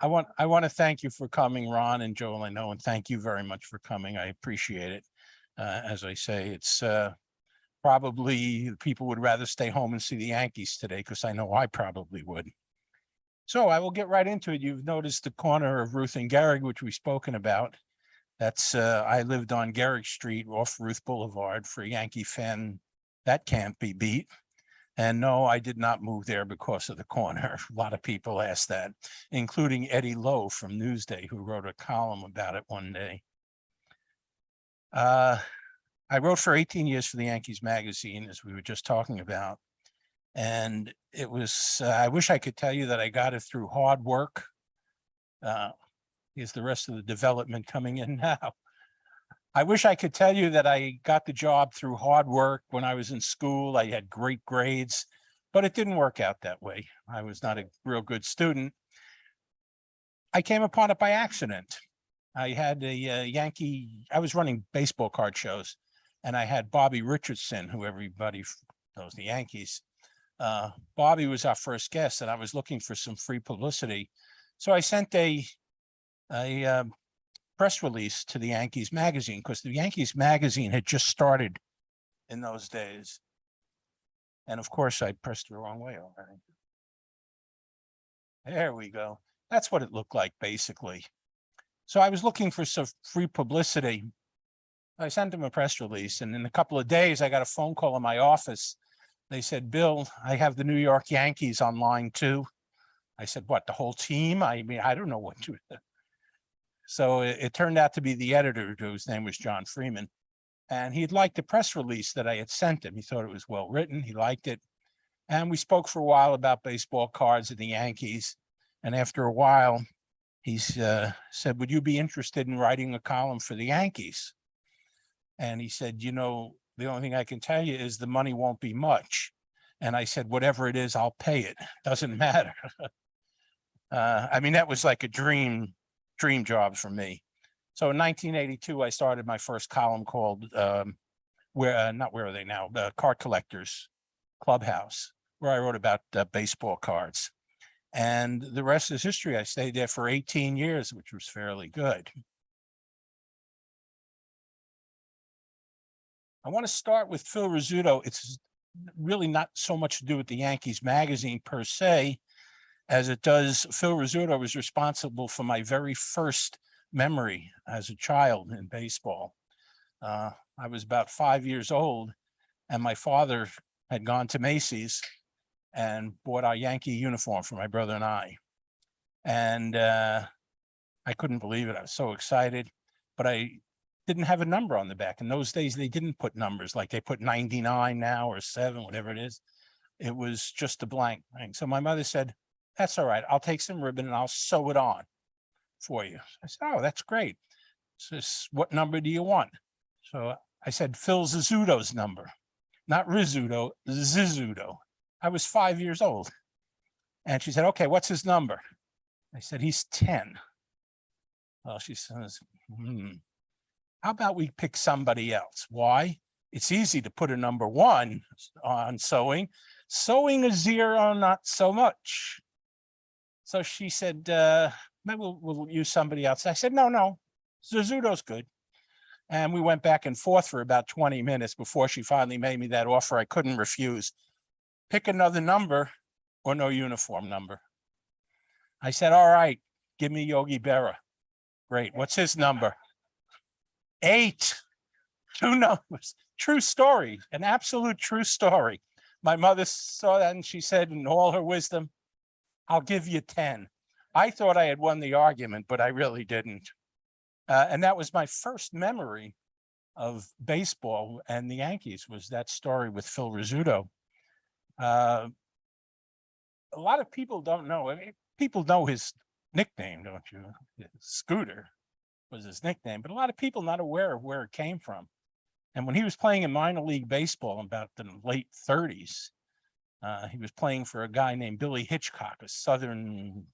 I want to thank you for coming, Ron and Joel. I know, and thank you very much for coming. I appreciate it. As I say, it's probably people would rather stay home and see the Yankees today, because I know I probably would. So I will get right into it. You've noticed the corner of Ruth and Gehrig, which we've spoken about. That's I lived on Gehrig Street off Ruth Boulevard. For a Yankee fan, that can't be beat. And no, I did not move there because of the corner. A lot of people ask that, including Eddie Lowe from Newsday, who wrote a column about it one day. I wrote for 18 years for the Yankees Magazine, as we were just talking about. And it was, I wish I could tell you that I got it through hard work. Here's the rest of the development coming in now. I wish I could tell you that I got the job through hard work. When I was in school, I had great grades, but it didn't work out that way. I was not a real good student. I came upon it by accident. I had I was running baseball card shows, and I had Bobby Richardson, who everybody knows, the Yankees. Bobby was our first guest, and I was looking for some free publicity. So I sent a press release to the Yankees Magazine, because the Yankees Magazine had just started in those days. And of course, I pressed the wrong way already. There we go. That's what it looked like, basically. So I was looking for some free publicity. I sent him a press release, and in a couple of days, I got a phone call in my office. They said, "Bill, I have the New York Yankees on line 2. I said, "What, the whole team?" I mean, I don't know what to. So it turned out to be the editor, whose name was John Freeman. And he'd liked the press release that I had sent him. He thought it was well written. He liked it. And we spoke for a while about baseball cards and the Yankees. And after a while, he said, "Would you be interested in writing a column for the Yankees?" And he said, "You know, the only thing I can tell you is the money won't be much." And I said, "Whatever it is, I'll pay it. Doesn't matter." I mean, that was like a dream job for me. So in 1982, I started my first column called Where Are They Now? The Card Collectors Clubhouse, where I wrote about baseball cards. And the rest is history. I stayed there for 18 years, which was fairly good. I want to start with Phil Rizzuto. It's really not so much to do with the Yankees Magazine per se, as it does. Phil Rizzuto was responsible for my very first memory as a child in baseball. I was about 5 years old, and my father had gone to Macy's and bought our Yankee uniform for my brother and I. And I couldn't believe it. I was so excited, but I didn't have a number on the back. In those days, they didn't put numbers like they put 99 now or 7, whatever it is. It was just a blank thing. So my mother said, "That's all right. I'll take some ribbon and I'll sew it on for you." I said, "Oh, that's great." She says, "What number do you want?" So I said, "Phil Zizzuto's number," not Rizzuto, Zizzuto. I was 5 years old. And she said, "Okay, what's his number?" I said, "He's 10. Well, she says, "How about we pick somebody else?" Why? It's easy to put a number 1 on sewing. Sewing a 0, not so much. So she said, "Maybe we'll use somebody else." I said, no, Zizzuto's good. And we went back and forth for about 20 minutes before she finally made me that offer I couldn't refuse. "Pick another number or no uniform number." I said, "All right, give me Yogi Berra." "Great. What's his number?" 8. 2 numbers. True story, an absolute true story. My mother saw that and she said, in all her wisdom, "I'll give you 10. I thought I had won the argument, but I really didn't. And that was my first memory of baseball and the Yankees, was that story with Phil Rizzuto. A lot of people don't know. I mean, people know his nickname, don't you? Scooter was his nickname, but a lot of people not aware of where it came from. And when he was playing in minor league baseball in about the late 30s, he was playing for a guy named Billy Hitchcock, a Southern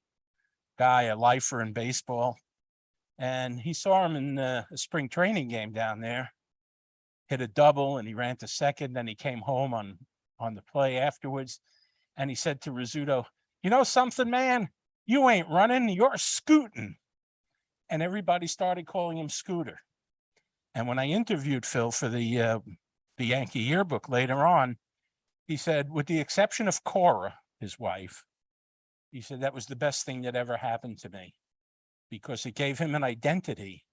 guy, a lifer in baseball. And he saw him in a spring training game down there, hit a double, and he ran to second. Then he came home on the play afterwards. And he said to Rizzuto, "You know something, man? You ain't running, you're scooting. And everybody started calling him Scooter. And when I interviewed Phil for the Yankee yearbook later on, he said, with the exception of Cora, his wife, he said that was the best thing that ever happened to me, because it gave him an identity.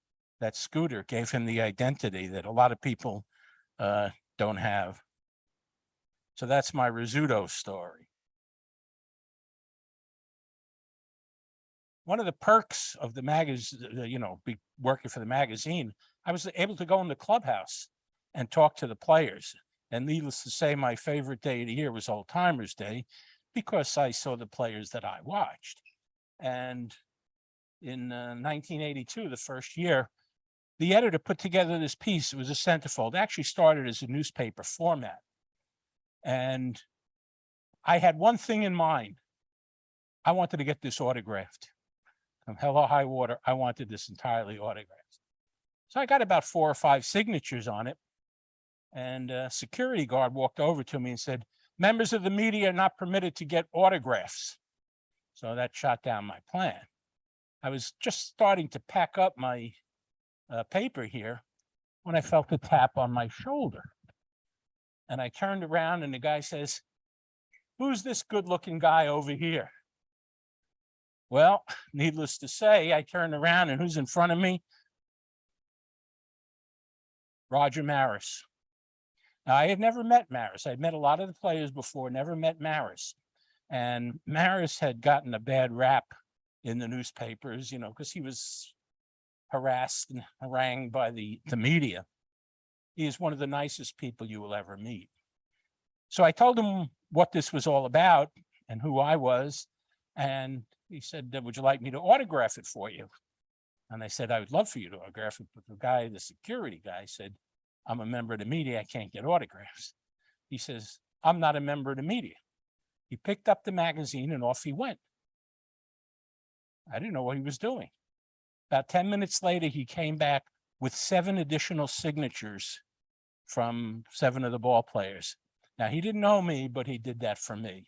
That Scooter gave him the identity that a lot of people don't have. So that's my Rizzuto story. One of the perks of the magazine, working for the magazine, I was able to go in the clubhouse and talk to the players. And needless to say, my favorite day of the year was Old Timers Day, because I saw the players that I watched. And in 1982, the first year, the editor put together this piece. It was a centerfold. It actually started as a newspaper format. And I had one thing in mind. I wanted to get this autographed. From hell or high water, I wanted this entirely autographed. So I got about 4 or 5 signatures on it. And a security guard walked over to me and said, members of the media are not permitted to get autographs. So that shot down my plan. I was just starting to pack up my paper here when I felt a tap on my shoulder. And I turned around and the guy says, who's this good-looking guy over here? Well, needless to say, I turned around and who's in front of me? Roger Maris. Now, I had never met Maris. I'd met a lot of the players before, never met Maris. And Maris had gotten a bad rap in the newspapers, because he was harassed and harangued by the media. He is one of the nicest people you will ever meet. So I told him what this was all about and who I was. And he said, would you like me to autograph it for you? And I said, I would love for you to autograph it. But the security guy said, I'm a member of the media. I can't get autographs. He says, I'm not a member of the media. He picked up the magazine and off he went. I didn't know what he was doing. About 10 minutes later, he came back with 7 additional signatures from 7 of the ball players. Now, he didn't know me, but he did that for me.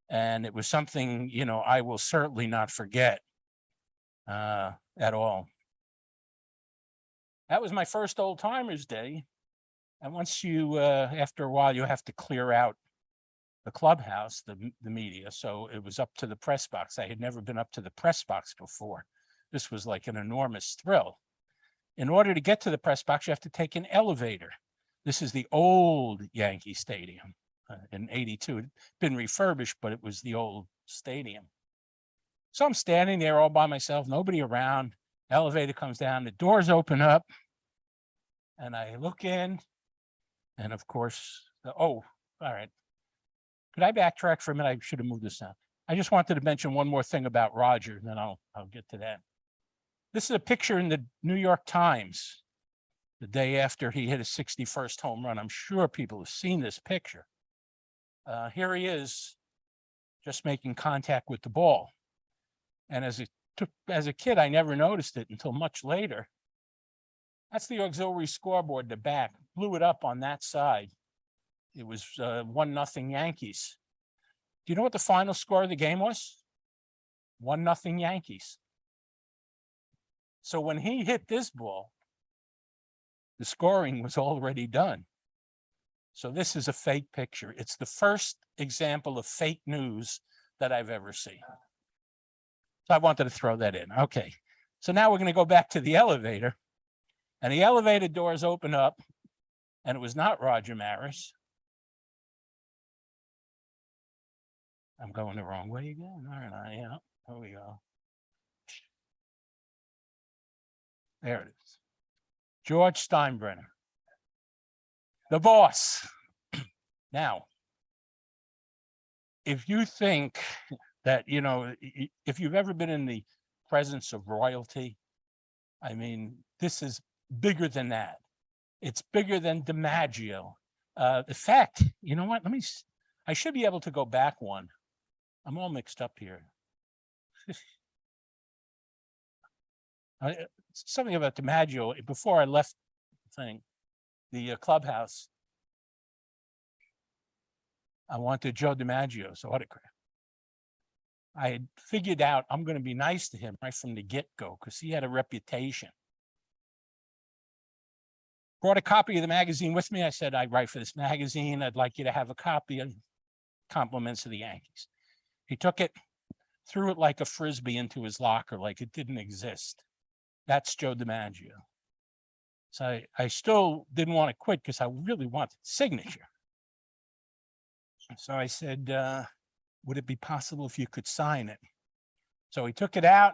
And it was something, I will certainly not forget at all. That was my first Old Timers Day. And once you, after a while, you have to clear out the clubhouse, the media. So it was up to the press box. I had never been up to the press box before. This was like an enormous thrill. In order to get to the press box, you have to take an elevator. This is the old Yankee Stadium. In 82, it had been refurbished, but it was the old stadium. So I'm standing there all by myself, nobody around. Elevator comes down, the doors open up, and I look in, and of course, all right. Could I backtrack for a minute? I should have moved this down. I just wanted to mention one more thing about Roger, and then I'll get to that. This is a picture in the New York Times the day after he hit his 61st home run. I'm sure people have seen this picture. Here he is, just making contact with the ball. And as a kid, I never noticed it until much later. That's the auxiliary scoreboard, the back. Blew it up on that side. It was 1-0 Yankees. Do you know what the final score of the game was? 1-0 Yankees. So when he hit this ball, the scoring was already done. So this is a fake picture. It's the first example of fake news that I've ever seen. So I wanted to throw that in. Okay. So now we're going to go back to the elevator. And the elevator doors open up, and it was not Roger Maris. I'm going the wrong way again, aren't I? Yeah, there we go. There it is. George Steinbrenner, the boss. Now, if you think that, if you've ever been in the presence of royalty, I mean, this is bigger than that. It's bigger than DiMaggio. In fact, you know what? I should be able to go back one. I'm all mixed up here. Something about DiMaggio before I left the clubhouse. I wanted Joe DiMaggio's autograph. I had figured out I'm going to be nice to him right from the get-go because he had a reputation. Brought a copy of the magazine with me. I said, I write for this magazine. I'd like you to have a copy of compliments of the Yankees. He took it, threw it like a Frisbee into his locker, like it didn't exist. That's Joe DiMaggio. So I still didn't want to quit because I really wanted signature. So I said, would it be possible if you could sign it? So he took it out.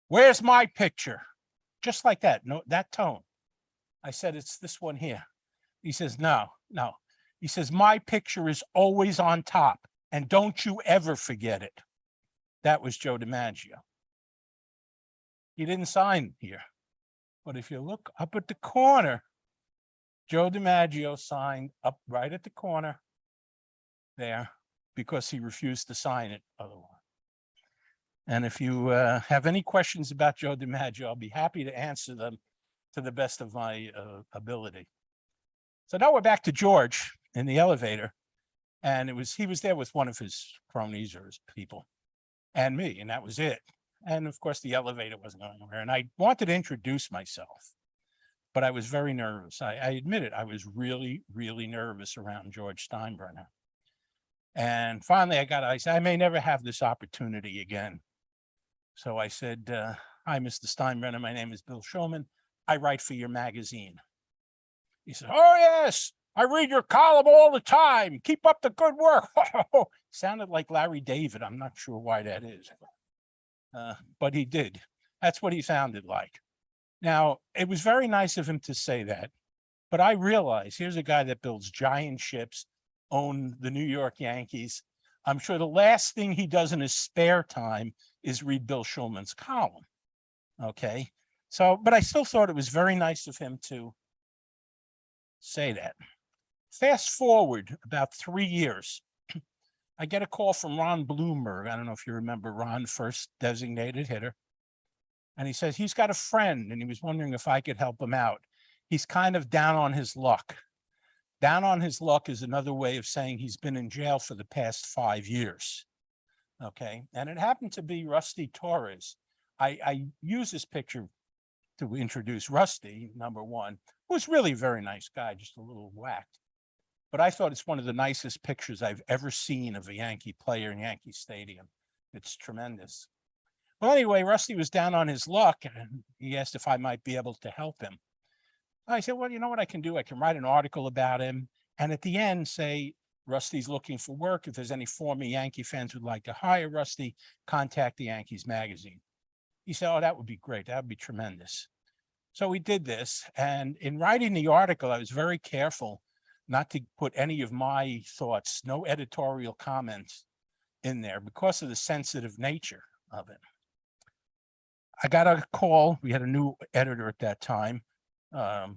Where's my picture? Just like that, no, that tone. I said, it's this one here. He says, no. He says, my picture is always on top, and don't you ever forget it. That was Joe DiMaggio. He didn't sign here. But if you look up at the corner, Joe DiMaggio signed up right at the corner there because he refused to sign it otherwise. And if you have any questions about Joe DiMaggio, I'll be happy to answer them to the best of my ability. So now we're back to George in the elevator. And he was there with one of his cronies or his people and me, and that was it. And of course, the elevator wasn't going anywhere. And I wanted to introduce myself, but I was very nervous. I admit it, I was really, really nervous around George Steinbrenner. And finally, I said, I may never have this opportunity again. So I said, hi, Mr. Steinbrenner, my name is Bill Schulman. I write for your magazine. He said, oh, yes, I read your column all the time. Keep up the good work. Sounded like Larry David. I'm not sure why that is. But he did. That's what he sounded like. Now, it was very nice of him to say that. But I realize here's a guy that builds giant ships, owned the New York Yankees. I'm sure the last thing he does in his spare time is read Bill Schulman's column. Okay. So, but I still thought it was very nice of him to say that. Fast forward about 3 years, I get a call from Ron Bloomberg. I don't know if you remember Ron, first designated hitter. And he says he's got a friend and he was wondering if I could help him out. He's kind of down on his luck. Down on his luck is another way of saying he's been in jail for the past 5 years. Okay. And it happened to be Rusty Torres. I use this picture to introduce Rusty, number one, who's really a very nice guy, just a little whacked. But I thought it's one of the nicest pictures I've ever seen of a Yankee player in Yankee Stadium. It's tremendous. Well, anyway, Rusty was down on his luck and he asked if I might be able to help him. I said, well, you know what I can do? I can write an article about him. And at the end, say, Rusty's looking for work. If there's any former Yankee fans who'd like to hire Rusty, contact the Yankees Magazine. He said, oh, that would be great. That would be tremendous. So we did this. And in writing the article, I was very careful not to put any of my thoughts, no editorial comments in there because of the sensitive nature of it. I got a call. We had a new editor at that time, Greg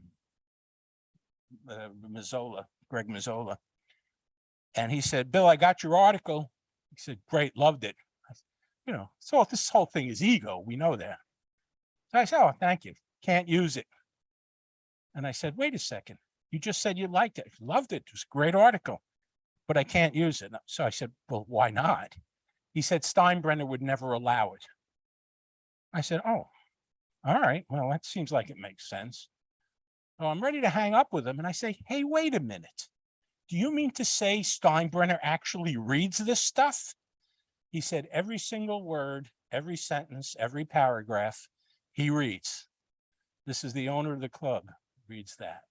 Mazzola. And he said, Bill, I got your article. He said, great, loved it. You know, so this whole thing is ego. We know that. So I said, oh, thank you. Can't use it. And I said, wait a second. You just said you liked it. Loved it. It was a great article, but I can't use it. So I said, well, why not? He said, Steinbrenner would never allow it. I said, oh, all right. Well, that seems like it makes sense. So I'm ready to hang up with him. And I say, hey, wait a minute. Do you mean to say Steinbrenner actually reads this stuff? He said, every single word, every sentence, every paragraph, he reads. This is the owner of the club, reads that.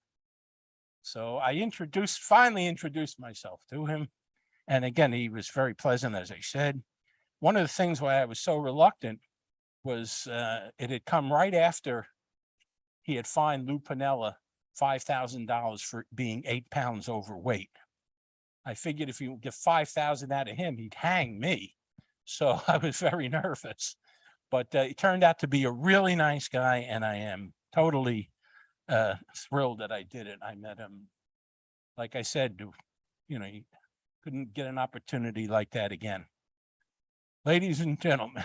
So I finally introduced myself to him. And again, he was very pleasant, as I said. One of the things why I was so reluctant was it had come right after he had fined Lou Piniella $5,000 for being 8 pounds overweight. I figured if he would get 5,000 out of him, he'd hang me. So I was very nervous, but he turned out to be a really nice guy. And I am totally thrilled that I did it. I met him, like I said, you know, you couldn't get an opportunity like that again. Ladies and gentlemen,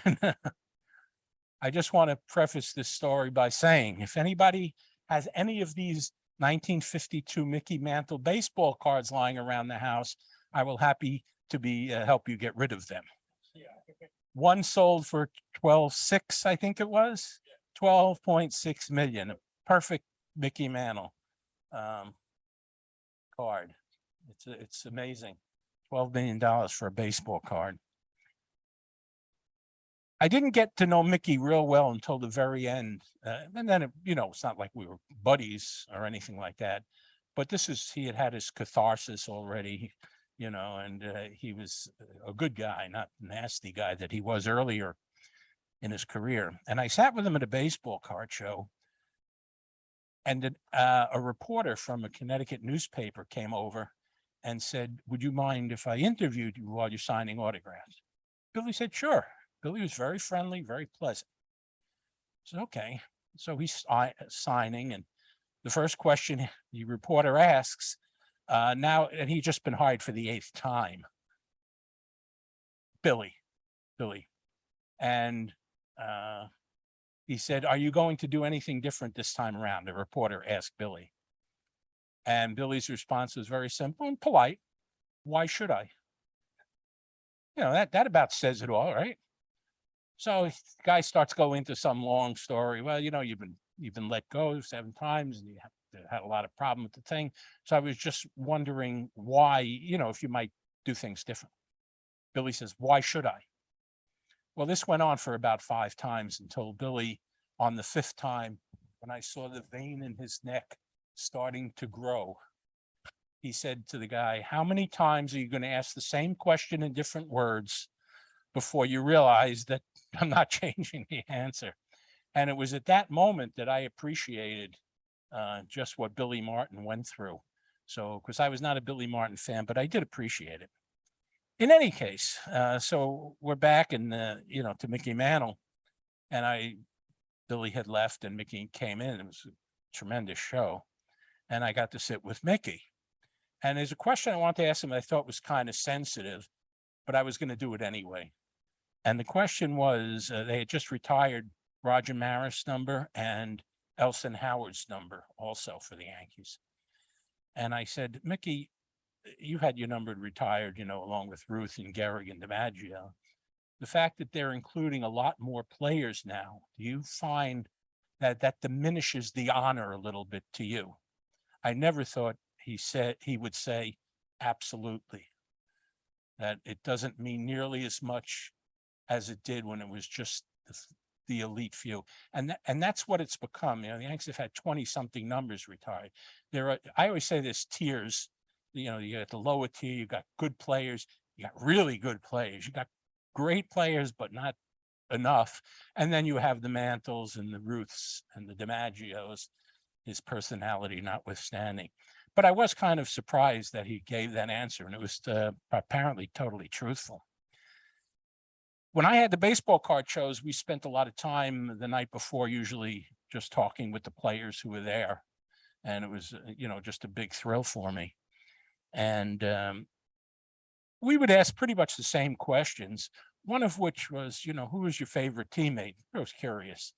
I just want to preface this story by saying, if anybody has any of these 1952 Mickey Mantle baseball cards lying around the house, I will happy to help you get rid of them. Yeah. One sold for 12.6, I think it was, 12.6 million, a perfect Mickey Mantle card. It's amazing. $12 million for a baseball card. I didn't get to know Mickey real well until the very end. And then, it's not like we were buddies or anything like that. But he had his catharsis already, and he was a good guy, not a nasty guy that he was earlier in his career. And I sat with him at a baseball card show. And a reporter from a Connecticut newspaper came over and said, "Would you mind if I interviewed you while you're signing autographs?" Billy said, "Sure." Billy was very friendly, very pleasant. So, okay. So he's signing, and the first question the reporter asks, now, and he'd just been hired for the 8th time, Billy. And he said, "Are you going to do anything different this time around?" The reporter asked Billy. And Billy's response was very simple and polite. "Why should I?" That about says it all, right? So the guy starts going into some long story. Well, you've been let go 7 times and you had a lot of problem with the thing. So I was just wondering why, if you might do things different. Billy says, "Why should I?" Well, this went on for about 5 times until Billy, on the 5th time, when I saw the vein in his neck starting to grow, he said to the guy, "How many times are you going to ask the same question in different words before you realize that I'm not changing the answer?" And it was at that moment that I appreciated just what Billy Martin went through. So, because I was not a Billy Martin fan, but I did appreciate it. In any case, so we're back in to Mickey Mantle, and Billy had left and Mickey came in. It was a tremendous show, and I got to sit with Mickey. And there's a question I want to ask him I thought was kind of sensitive, but I was going to do it anyway. And the question was, they had just retired Roger Maris' number and Elson Howard's number also for the Yankees. And I said, "Mickey, you had your number retired, along with Ruth and Gehrig and DiMaggio. The fact that they're including a lot more players now, do you find that diminishes the honor a little bit to you?" I never thought he would say, "Absolutely," that it doesn't mean nearly as much as it did when it was just the elite few. And that's what it's become. The Yankees have had 20-something numbers retired. I always say there's tiers. You got the lower tier, you got good players, you got really good players, you got great players, but not enough. And then you have the Mantles and the Ruths and the DiMaggios, his personality notwithstanding. But I was kind of surprised that he gave that answer, and it was apparently totally truthful. When I had the baseball card shows, we spent a lot of time the night before, usually just talking with the players who were there. And it was, just a big thrill for me. And we would ask pretty much the same questions, one of which was, who was your favorite teammate? I was curious.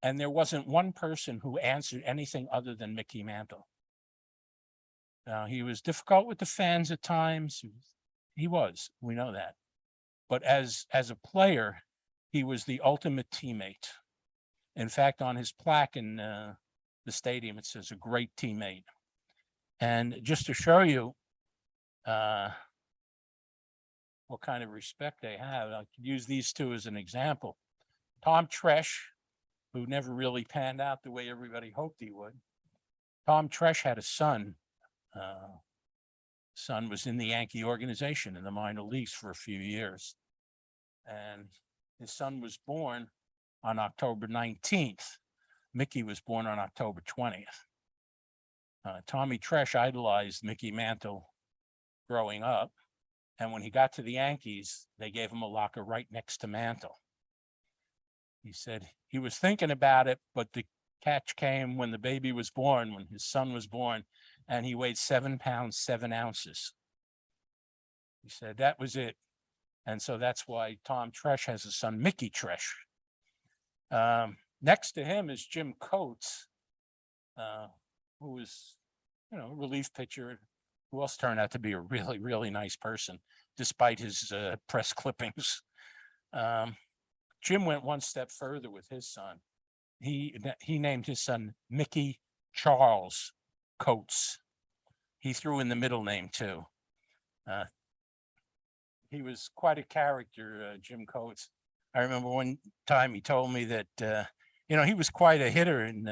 And there wasn't one person who answered anything other than Mickey Mantle. Now, he was difficult with the fans at times. We know that. But as a player, he was the ultimate teammate. In fact, on his plaque in the stadium, it says "a great teammate." And just to show you what kind of respect they have, I could use these two as an example. Tom Tresh, who never really panned out the way everybody hoped he would. Tom Tresh had a son. Son was in the Yankee organization in the minor leagues for a few years. And his son was born on October 19th. Mickey was born on October 20th. Tommy Tresh idolized Mickey Mantle growing up. And when he got to the Yankees, they gave him a locker right next to Mantle. He said he was thinking about it, but the catch came when the baby was born, when his son was born, and he weighed 7 pounds, 7 ounces. He said that was it. And so that's why Tom Tresh has a son, Mickey Tresh. Next to him is Jim Coates, who was, a relief pitcher, who else turned out to be a really, really nice person, despite his press clippings. Jim went one step further with his son. He named his son Mickey Charles Coates. He threw in the middle name too. He was quite a character, Jim Coates. I remember one time he told me that, he was quite a hitter in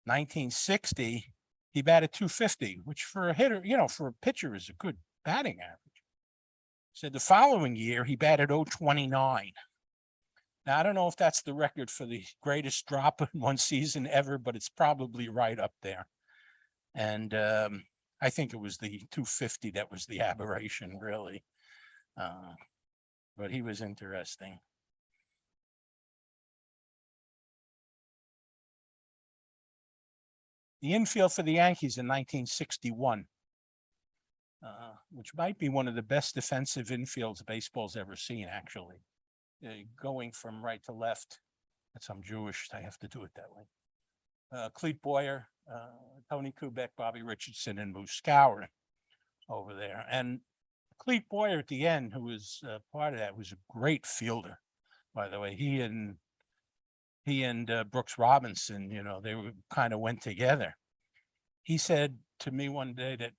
1960. He batted 250, which for a hitter, for a pitcher is a good batting average. Said the following year, he batted 029. Now, I don't know if that's the record for the greatest drop in one season ever, but it's probably right up there. And I think it was the 250 that was the aberration, really. But he was interesting. The infield for the Yankees in 1961, which might be one of the best defensive infields baseball's ever seen, actually. Going from right to left. That's I'm Jewish, I have to do it that way. Clete Boyer, Tony Kubek, Bobby Richardson, and Moose Skowron over there. And Clete Boyer at the end, who was part of that, was a great fielder, by the way. He and Brooks Robinson, they were kind of went together. He said to me one day that,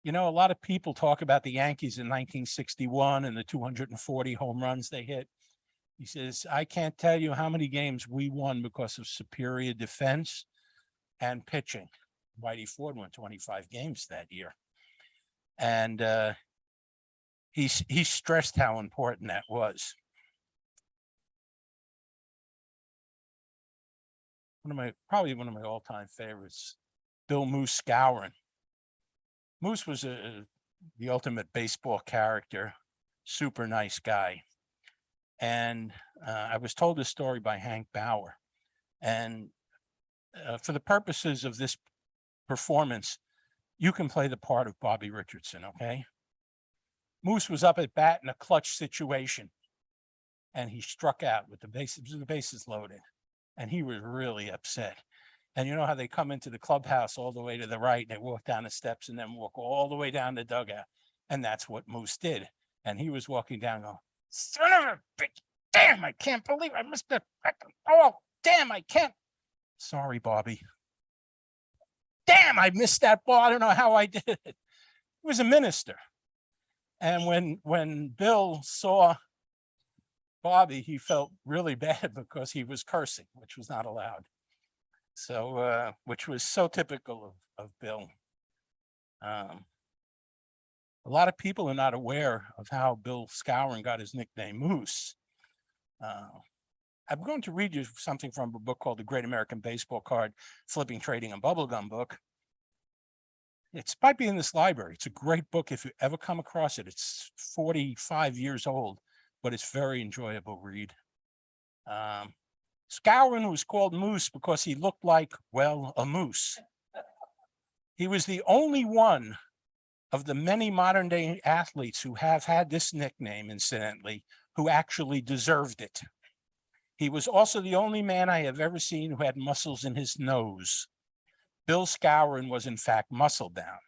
a lot of people talk about the Yankees in 1961 and the 240 home runs they hit. He says, I can't tell you how many games we won because of superior defense and pitching. Whitey Ford won 25 games that year. And he stressed how important that was. Probably one of my all-time favorites, Bill Moose Skowron. Moose was the ultimate baseball character, super nice guy. And I was told this story by Hank Bauer. And for the purposes of this performance, you can play the part of Bobby Richardson, okay? Moose was up at bat in a clutch situation, and he struck out with the bases loaded, and he was really upset. And you know how they come into the clubhouse all the way to the right, and they walk down the steps and then walk all the way down the dugout. And that's what Moose did. And he was walking down going, son of a bitch, damn, I can't believe I missed that. Oh, damn, I can't. Sorry, Bobby. Damn, I missed that ball. I don't know how I did it. He was a minister. And when Bill saw Bobby, he felt really bad because he was cursing, which was not allowed. So, which was so typical of Bill. A lot of people are not aware of how Bill Skowron got his nickname Moose. I'm going to read you something from a book called The Great American Baseball Card, Flipping, Trading, and Bubblegum book. It might be in this library. It's a great book if you ever come across it. It's 45 years old, but it's very enjoyable read. Skowron was called Moose because he looked like, well, a moose. He was the only one of the many modern day athletes who have had this nickname, incidentally, who actually deserved it. He was also the only man I have ever seen who had muscles in his nose. Bill Skowron was in fact muscle bound.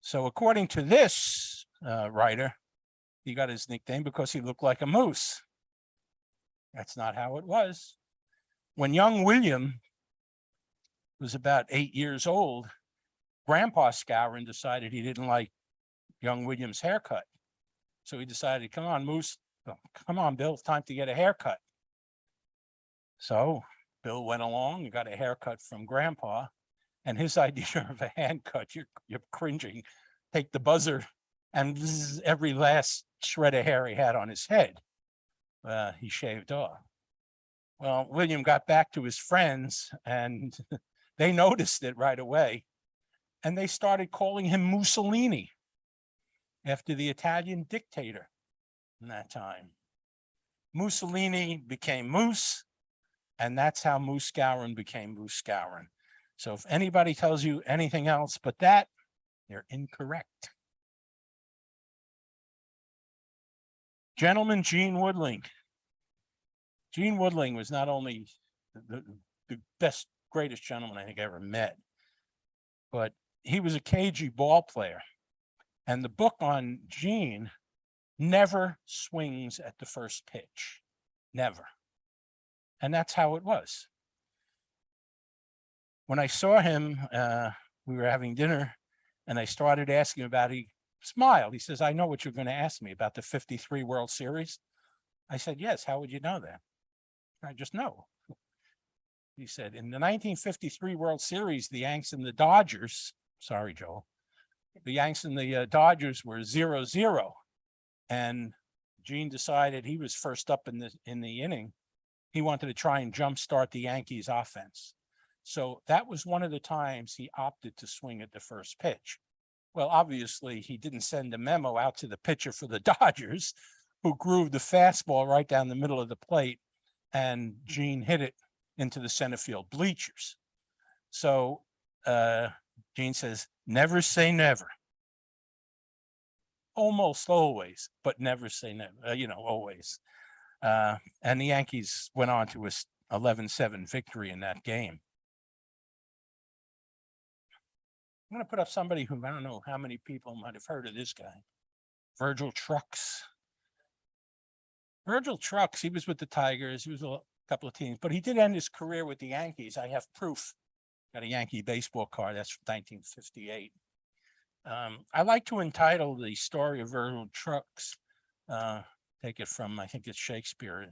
So according to this writer, he got his nickname because he looked like a moose. That's not how it was. When young William was about 8 years old, Grandpa Skowron decided he didn't like young William's haircut. So he decided, come on, Moose, come on, Bill, it's time to get a haircut. So Bill went along and got a haircut from Grandpa, and his idea of a hand cut, you're cringing, take the buzzer and every last shred of hair he had on his head, he shaved off. Well, William got back to his friends and they noticed it right away. And they started calling him Mussolini after the Italian dictator in that time. Mussolini became Moose, and that's how Moose Skowron became Moose Skowron. So if anybody tells you anything else but that, they're incorrect. Gentleman Gene Woodling. Gene Woodling was not only the best, greatest gentleman I think I ever met, but he was a cagey ball player. And the book on Gene never swings at the first pitch, never. And that's how it was. When I saw him, we were having dinner and I started asking about, he smiled. He says, I know what you're going to ask me about the 53 World Series. I said, yes, how would you know that? I just know. He said, in the 1953 World Series, the Yanks and the Dodgers, sorry, Joel, the Yanks and the Dodgers were 0-0. And Gene decided he was first up in the inning. He wanted to try and jumpstart the Yankees offense. So that was one of the times he opted to swing at the first pitch. Well, obviously, he didn't send a memo out to the pitcher for the Dodgers, who grooved the fastball right down the middle of the plate, and Gene hit it into the center field bleachers. So Gene says, never say never. Almost always, but never say never, always. And the Yankees went on to a 11-7 victory in that game. I'm going to put up somebody who I don't know how many people might have heard of this guy, Virgil Trucks. Virgil Trucks, he was with the Tigers. He was a couple of teams, but he did end his career with the Yankees. I have proof. Got a Yankee baseball card. That's from 1958. I like to entitle the story of Virgil Trucks, take it from, I think it's Shakespeare,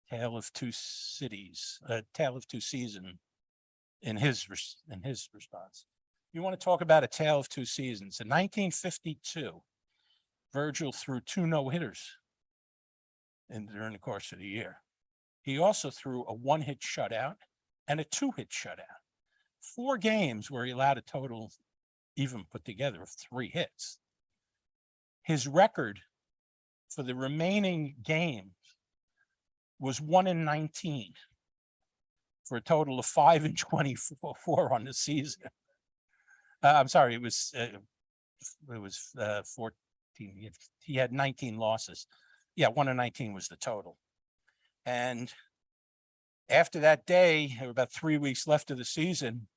Tale of Two Cities, Tale of Two Seasons, in his response. You want to talk about a tale of two seasons. In 1952, Virgil threw 2 no-hitters during the course of the year. He also threw a 1-hit shutout and a 2-hit shutout. 4 games where he allowed a total, even put together, of 3 hits. His record for the remaining games was 1-19 for a total of 5-24 on the season. I'm sorry, it was 14. He had 19 losses. Yeah, 1-19 was the total. And after that day, there were about 3 weeks left of the season,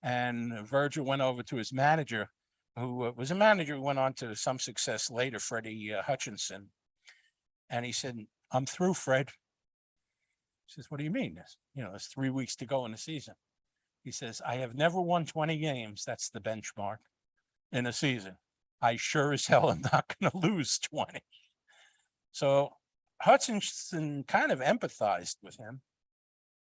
and Virgil went over to his manager, who was a manager who went on to some success later, Freddie Hutchinson. And he said, I'm through, Fred. He says, what do you mean? There's 3 weeks to go in the season. He says, I have never won 20 games. That's the benchmark in a season. I sure as hell am not going to lose 20. So Hutchinson kind of empathized with him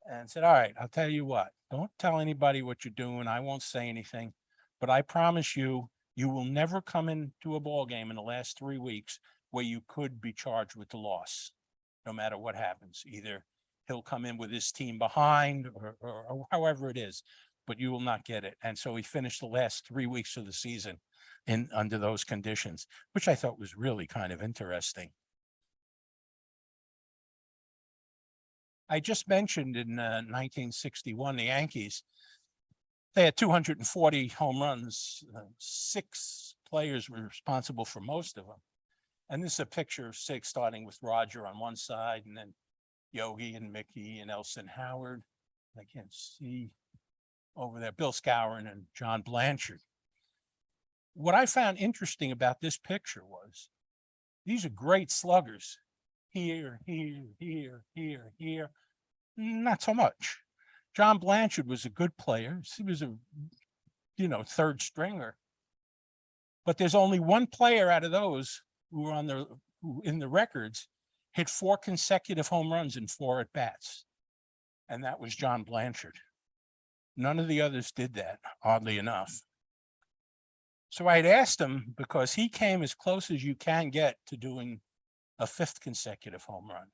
and said, all right, I'll tell you what, don't tell anybody what you're doing. I won't say anything, but I promise you, you will never come into a ball game in the last 3 weeks where you could be charged with the loss, no matter what happens. Either he'll come in with his team behind or however it is, but you will not get it. And so he finished the last 3 weeks of the season under those conditions, which I thought was really kind of interesting. I just mentioned in 1961, the Yankees, they had 240 home runs. 6 players were responsible for most of them. And this is a picture of 6, starting with Roger on one side, and then Yogi and Mickey and Elson Howard. I can't see over there, Bill Skowron and John Blanchard. What I found interesting about this picture was these are great sluggers. Here, here. Not so much. John Blanchard was a good player. He was a, third stringer. But there's only one player out of those who are who in the records hit 4 consecutive home runs in 4 at-bats. And that was John Blanchard. None of the others did that, oddly enough. So I had asked him, because he came as close as you can get to doing a 5th consecutive home run.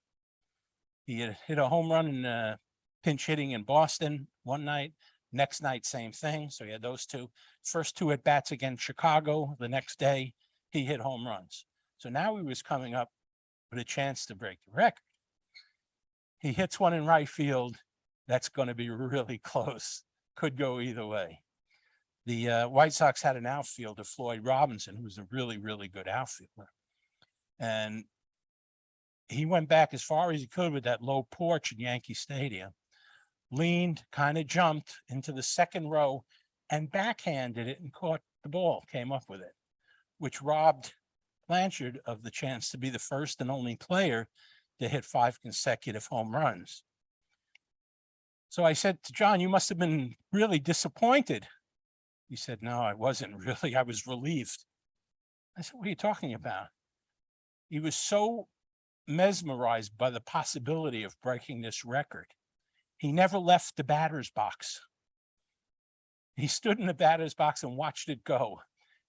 He had hit a home run in pinch hitting in Boston one night. Next night, same thing. So he had those 2. First 2 at-bats against Chicago. The next day, he hit home runs. So now he was coming up with a chance to break the record. He hits one in right field. That's going to be really close. Could go either way. The White Sox had an outfielder, Floyd Robinson, who was a really, really good outfielder. And he went back as far as he could with that low porch in Yankee Stadium, leaned, kind of jumped into the second row and backhanded it and caught the ball, came up with it, which robbed Blanchard of the chance to be the first and only player to hit 5 consecutive home runs. So I said to John, you must have been really disappointed. He said, no, I wasn't really. I was relieved. I said, what are you talking about? He was so mesmerized by the possibility of breaking this record. He never left the batter's box. He stood in the batter's box and watched it go.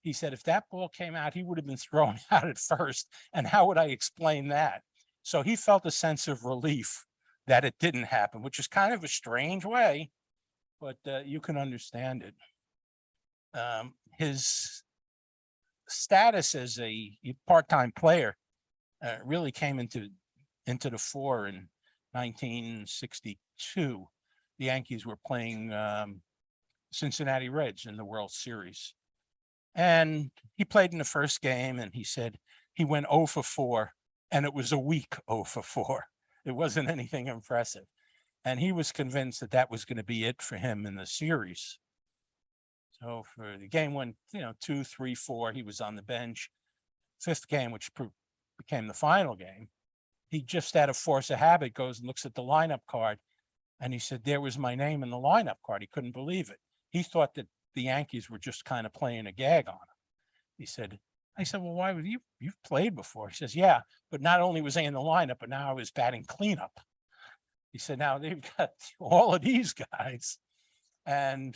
He said, if that ball came out, he would have been thrown out at first. And how would I explain that? So he felt a sense of relief that it didn't happen, which is kind of a strange way, but you can understand it. His status as a part-time player really came into the fore in 1962. The Yankees were playing Cincinnati Reds in the World Series. And he played in the first game, and he said he went 0 for 4, and it was a weak 0 for 4. It wasn't anything impressive. And he was convinced that that was going to be it for him in the series. So for the game went, 2, 3, 4, he was on the bench. 5th game, which became the final game, he just out of force of habit goes and looks at the lineup card. And he said, there was my name in the lineup card. He couldn't believe it. He thought that the Yankees were just kind of playing a gag on him. He said, I said, well, why would you've played before? He says, yeah, but not only was I in the lineup, but now I was batting cleanup. He said, now they've got all of these guys. And,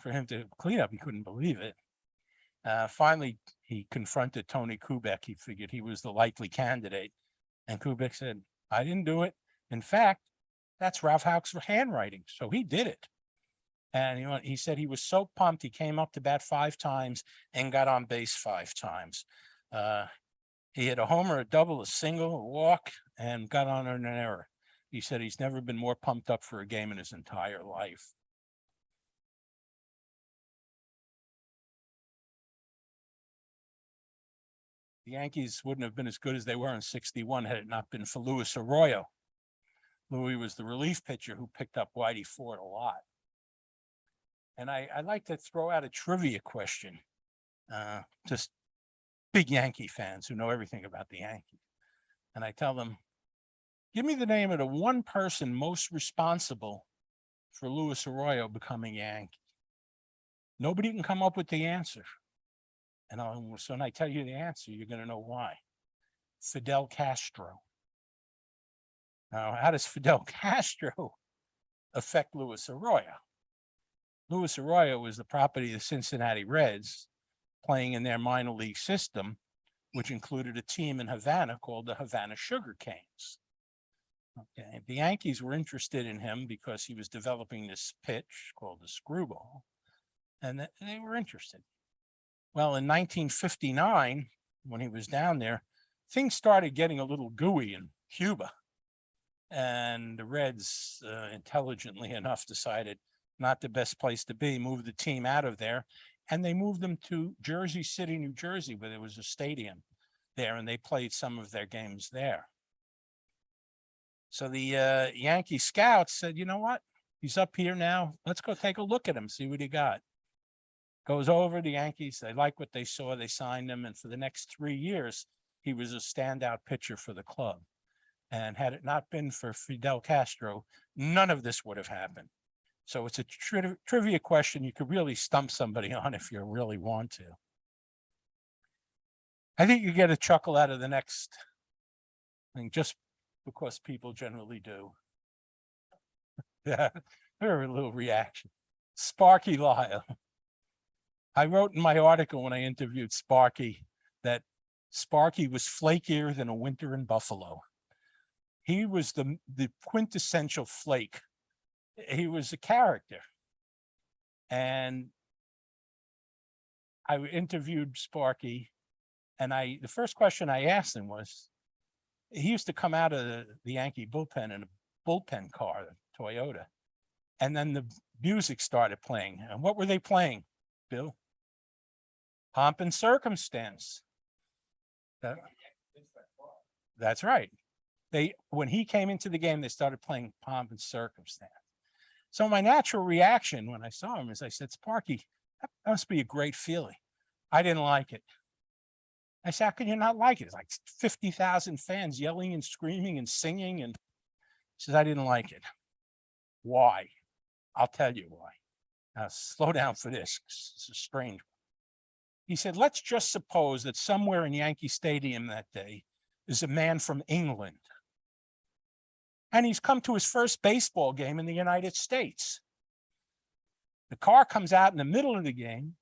for him to clean up, he couldn't believe it. Finally, he confronted Tony Kubek. He figured he was the likely candidate. And Kubek said, I didn't do it. In fact, that's Ralph Houck's handwriting. So he did it. And he said he was so pumped, he came up to bat 5 times and got on base 5 times. He hit a homer, a double, a single, a walk, and got on an error. He said he's never been more pumped up for a game in his entire life. The Yankees wouldn't have been as good as they were in '61 had it not been for Luis Arroyo. Louis was the relief pitcher who picked up Whitey Ford a lot. And I'd like to throw out a trivia question, just big Yankee fans who know everything about the Yankees. And I tell them, give me the name of the one person most responsible for Luis Arroyo becoming Yankee. Nobody can come up with the answer. And so when I tell you the answer, you're going to know why. Fidel Castro. Now, how does Fidel Castro affect Luis Arroyo? Luis Arroyo was the property of the Cincinnati Reds, playing in their minor league system, which included a team in Havana called the Havana Sugar Canes. Okay. The Yankees were interested in him because he was developing this pitch called the screwball, and they were interested. Well, in 1959, when he was down there, things started getting a little gooey in Cuba. And the Reds, intelligently enough, decided not the best place to be, moved the team out of there. And they moved them to Jersey City, New Jersey, where there was a stadium there, and they played some of their games there. So the Yankee scouts said, you know what? He's up here now. Let's go take a look at him, see what he got. Goes over the Yankees. They like what they saw. They signed him. And for the next 3 years, he was a standout pitcher for the club. And had it not been for Fidel Castro, none of this would have happened. So it's a trivia question you could really stump somebody on if you really want to. I think you get a chuckle out of the next thing just because people generally do. Yeah, very little reaction. Sparky Lyle. I wrote in my article when I interviewed Sparky that Sparky was flakier than a winter in Buffalo. He was the quintessential flake. He was a character. And I interviewed Sparky, and the first question I asked him was, he used to come out of the Yankee bullpen in a bullpen car, a Toyota. And then the music started playing. And what were they playing, Bill? Pomp and Circumstance. That's right. When he came into the game, they started playing Pomp and Circumstance. So my natural reaction when I saw him is I said, Sparky, that must be a great feeling. I didn't like it. I said, how can you not like it? It's like 50,000 fans yelling and screaming and singing. And he says, I didn't like it. Why? I'll tell you why. Now, slow down for this. It's a strange one. He said, let's just suppose that somewhere in Yankee Stadium that day is a man from England. And he's come to his first baseball game in the United States. The car comes out in the middle of the game.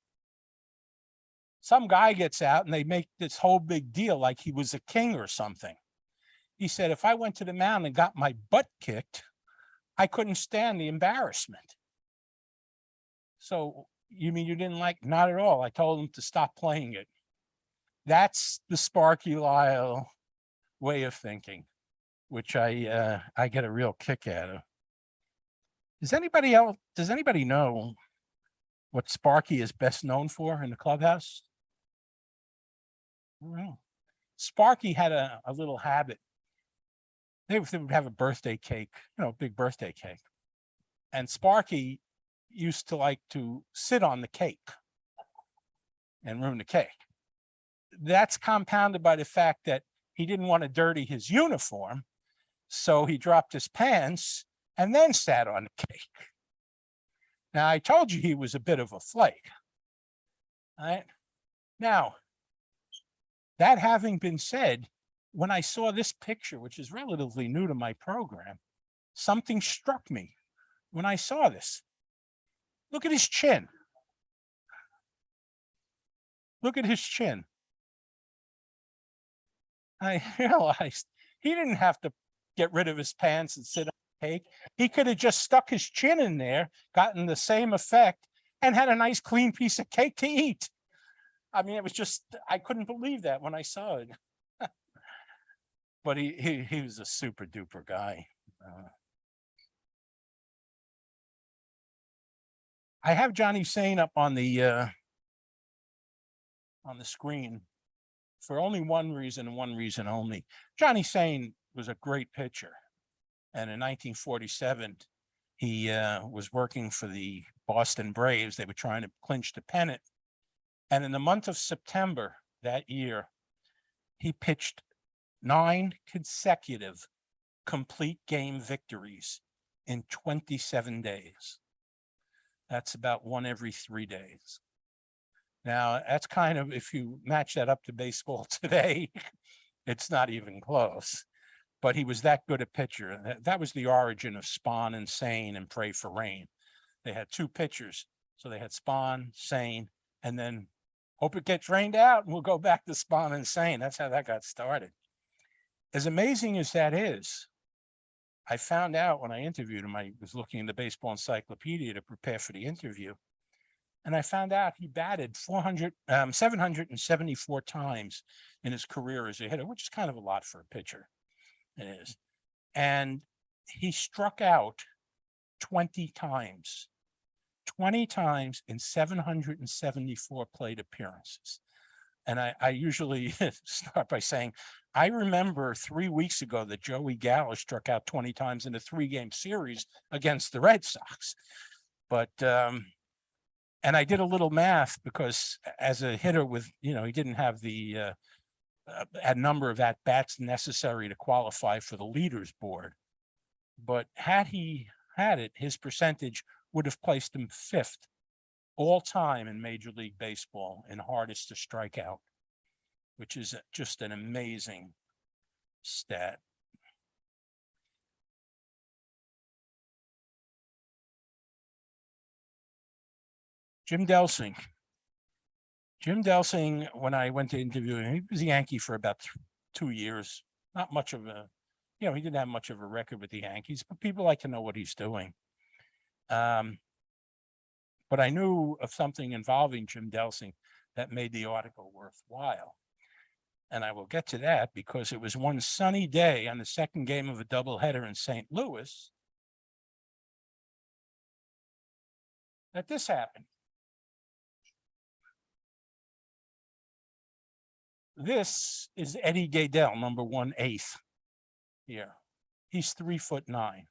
Some guy gets out and they make this whole big deal like he was a king or something. He said, if I went to the mound and got my butt kicked, I couldn't stand the embarrassment. So you mean you didn't like? Not at all. I told him to stop playing it. That's the Sparky Lyle way of thinking, which I get a real kick out of. Does anybody know what Sparky is best known for in the clubhouse? Well, Sparky had a little habit. They would have a birthday cake, big birthday cake. And Sparky used to like to sit on the cake and ruin the cake. That's compounded by the fact that he didn't want to dirty his uniform. So he dropped his pants and then sat on the cake. Now, I told you he was a bit of a flake. All right. Now, that having been said, when I saw this picture, which is relatively new to my program, something struck me when I saw this. Look at his chin. Look at his chin. I realized he didn't have to get rid of his pants and sit on the cake. He could have just stuck his chin in there, gotten the same effect, and had a nice clean piece of cake to eat. I mean, it was just, I couldn't believe that when I saw it. But he was a super duper guy. I have Johnny Sain up on the screen for only one reason and one reason only. Johnny Sain was a great pitcher. And in 1947, he was working for the Boston Braves. They were trying to clinch the pennant. And in the month of September that year, he pitched 9 consecutive complete game victories in 27 days. That's about one every 3 days. Now, that's kind of, if you match that up to baseball today, it's not even close. But he was that good a pitcher. That was the origin of Spahn and Sain and Pray for Rain. They had 2 pitchers. So they had Spahn, Sain, and then hope it gets rained out and we'll go back to Spahn and Sain. That's how that got started. As amazing as that is, I found out when I interviewed him, I was looking in the baseball encyclopedia to prepare for the interview. And I found out he batted 774 times in his career as a hitter, which is kind of a lot for a pitcher. It is. And he struck out 20 times in 774 plate appearances. And I usually start by saying, I remember 3 weeks ago that Joey Gallo struck out 20 times in a 3-game series against the Red Sox. But, and I did a little math because as a hitter with, he didn't have the a number of at-bats necessary to qualify for the leaders board. But had he had it, his percentage would have placed him 5th all time in Major League Baseball in hardest to strike out, which is just an amazing stat. Jim Delsing. Jim Delsing, when I went to interview him, he was a Yankee for about 2 years. Not much of a, he didn't have much of a record with the Yankees, but people like to know what he's doing. But I knew of something involving Jim Delsing that made the article worthwhile. And I will get to that because it was one sunny day on the second game of a doubleheader in St. Louis that this happened. This is Eddie Gaedel, number 1/8 here. He's 3'9".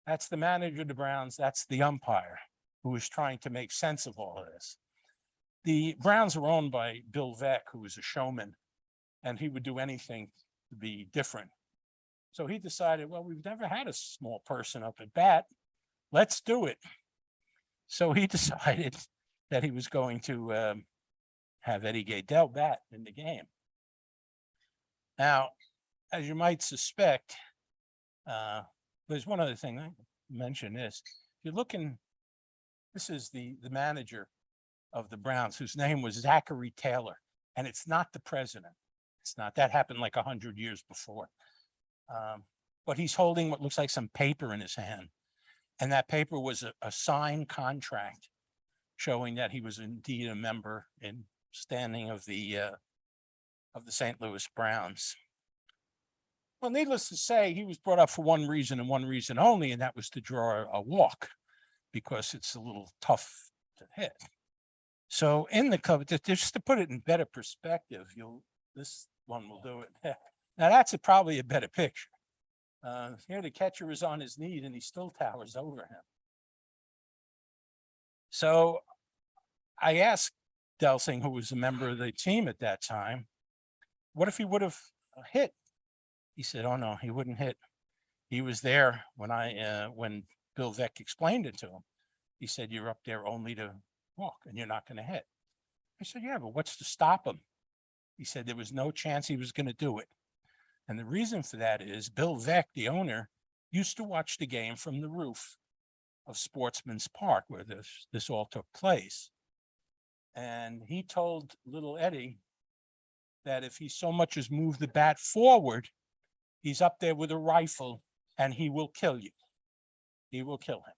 That's the manager of the Browns. That's the umpire who is trying to make sense of all of this. The Browns were owned by Bill Veeck, who was a showman, and he would do anything to be different. So he decided, well, we've never had a small person up at bat. Let's do it. So he decided that he was going to have Eddie Gaedel bat in the game. Now, as you might suspect, there's one other thing I mention is, if you're looking, this is the manager of the Browns, whose name was Zachary Taylor, and it's not the president. It's not. That happened like 100 years before. But he's holding what looks like some paper in his hand. And that paper was a signed contract showing that he was indeed a member in standing of the St. Louis Browns. Well, needless to say, he was brought up for one reason and one reason only, and that was to draw a walk, because it's a little tough to hit. So in the cover, just to put it in better perspective, this one will do it. Now that's probably a better picture. Here the catcher is on his knee and he still towers over him. So I asked Delsing, who was a member of the team at that time, what if he would have hit? He said, oh no, he wouldn't hit. He was there when Bill Veeck explained it to him. He said, you're up there only to walk and you're not going to hit. I said, yeah, but what's to stop him? He said there was no chance he was going to do it. And the reason for that is Bill Veeck, the owner, used to watch the game from the roof of Sportsman's Park, where this all took place. And he told little Eddie that if he so much as moved the bat forward, he's up there with a rifle and he will kill you. He will kill him.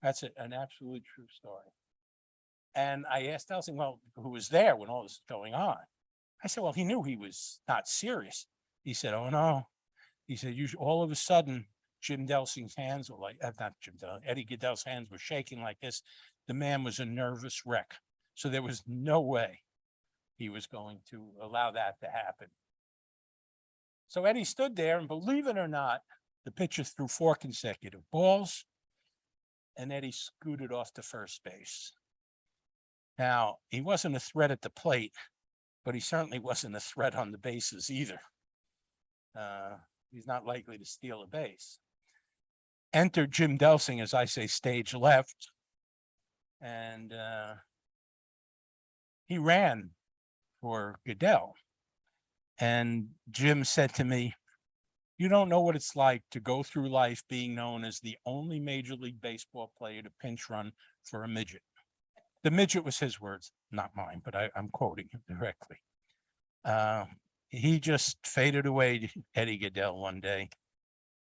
That's an absolutely true story. And I asked Delsing, well, who was there when all this was going on? I said, well, he knew he was not serious. He said, oh no. He said, all of a sudden, Jim Delsing's hands were like, not Jim Delsing, Eddie Gaedel's hands were shaking like this. The man was a nervous wreck. So there was no way he was going to allow that to happen. So Eddie stood there, and believe it or not, the pitcher threw 4 consecutive balls, and Eddie scooted off to first base. Now, he wasn't a threat at the plate, but he certainly wasn't a threat on the bases either. He's not likely to steal a base. Entered Jim Delsing, as I say, stage left, and he ran for Gaedel. And Jim said to me, you don't know what it's like to go through life being known as the only Major League Baseball player to pinch run for a midget. The midget was his words, not mine, but I'm quoting him directly. He just faded away, Eddie Gaedel, one day.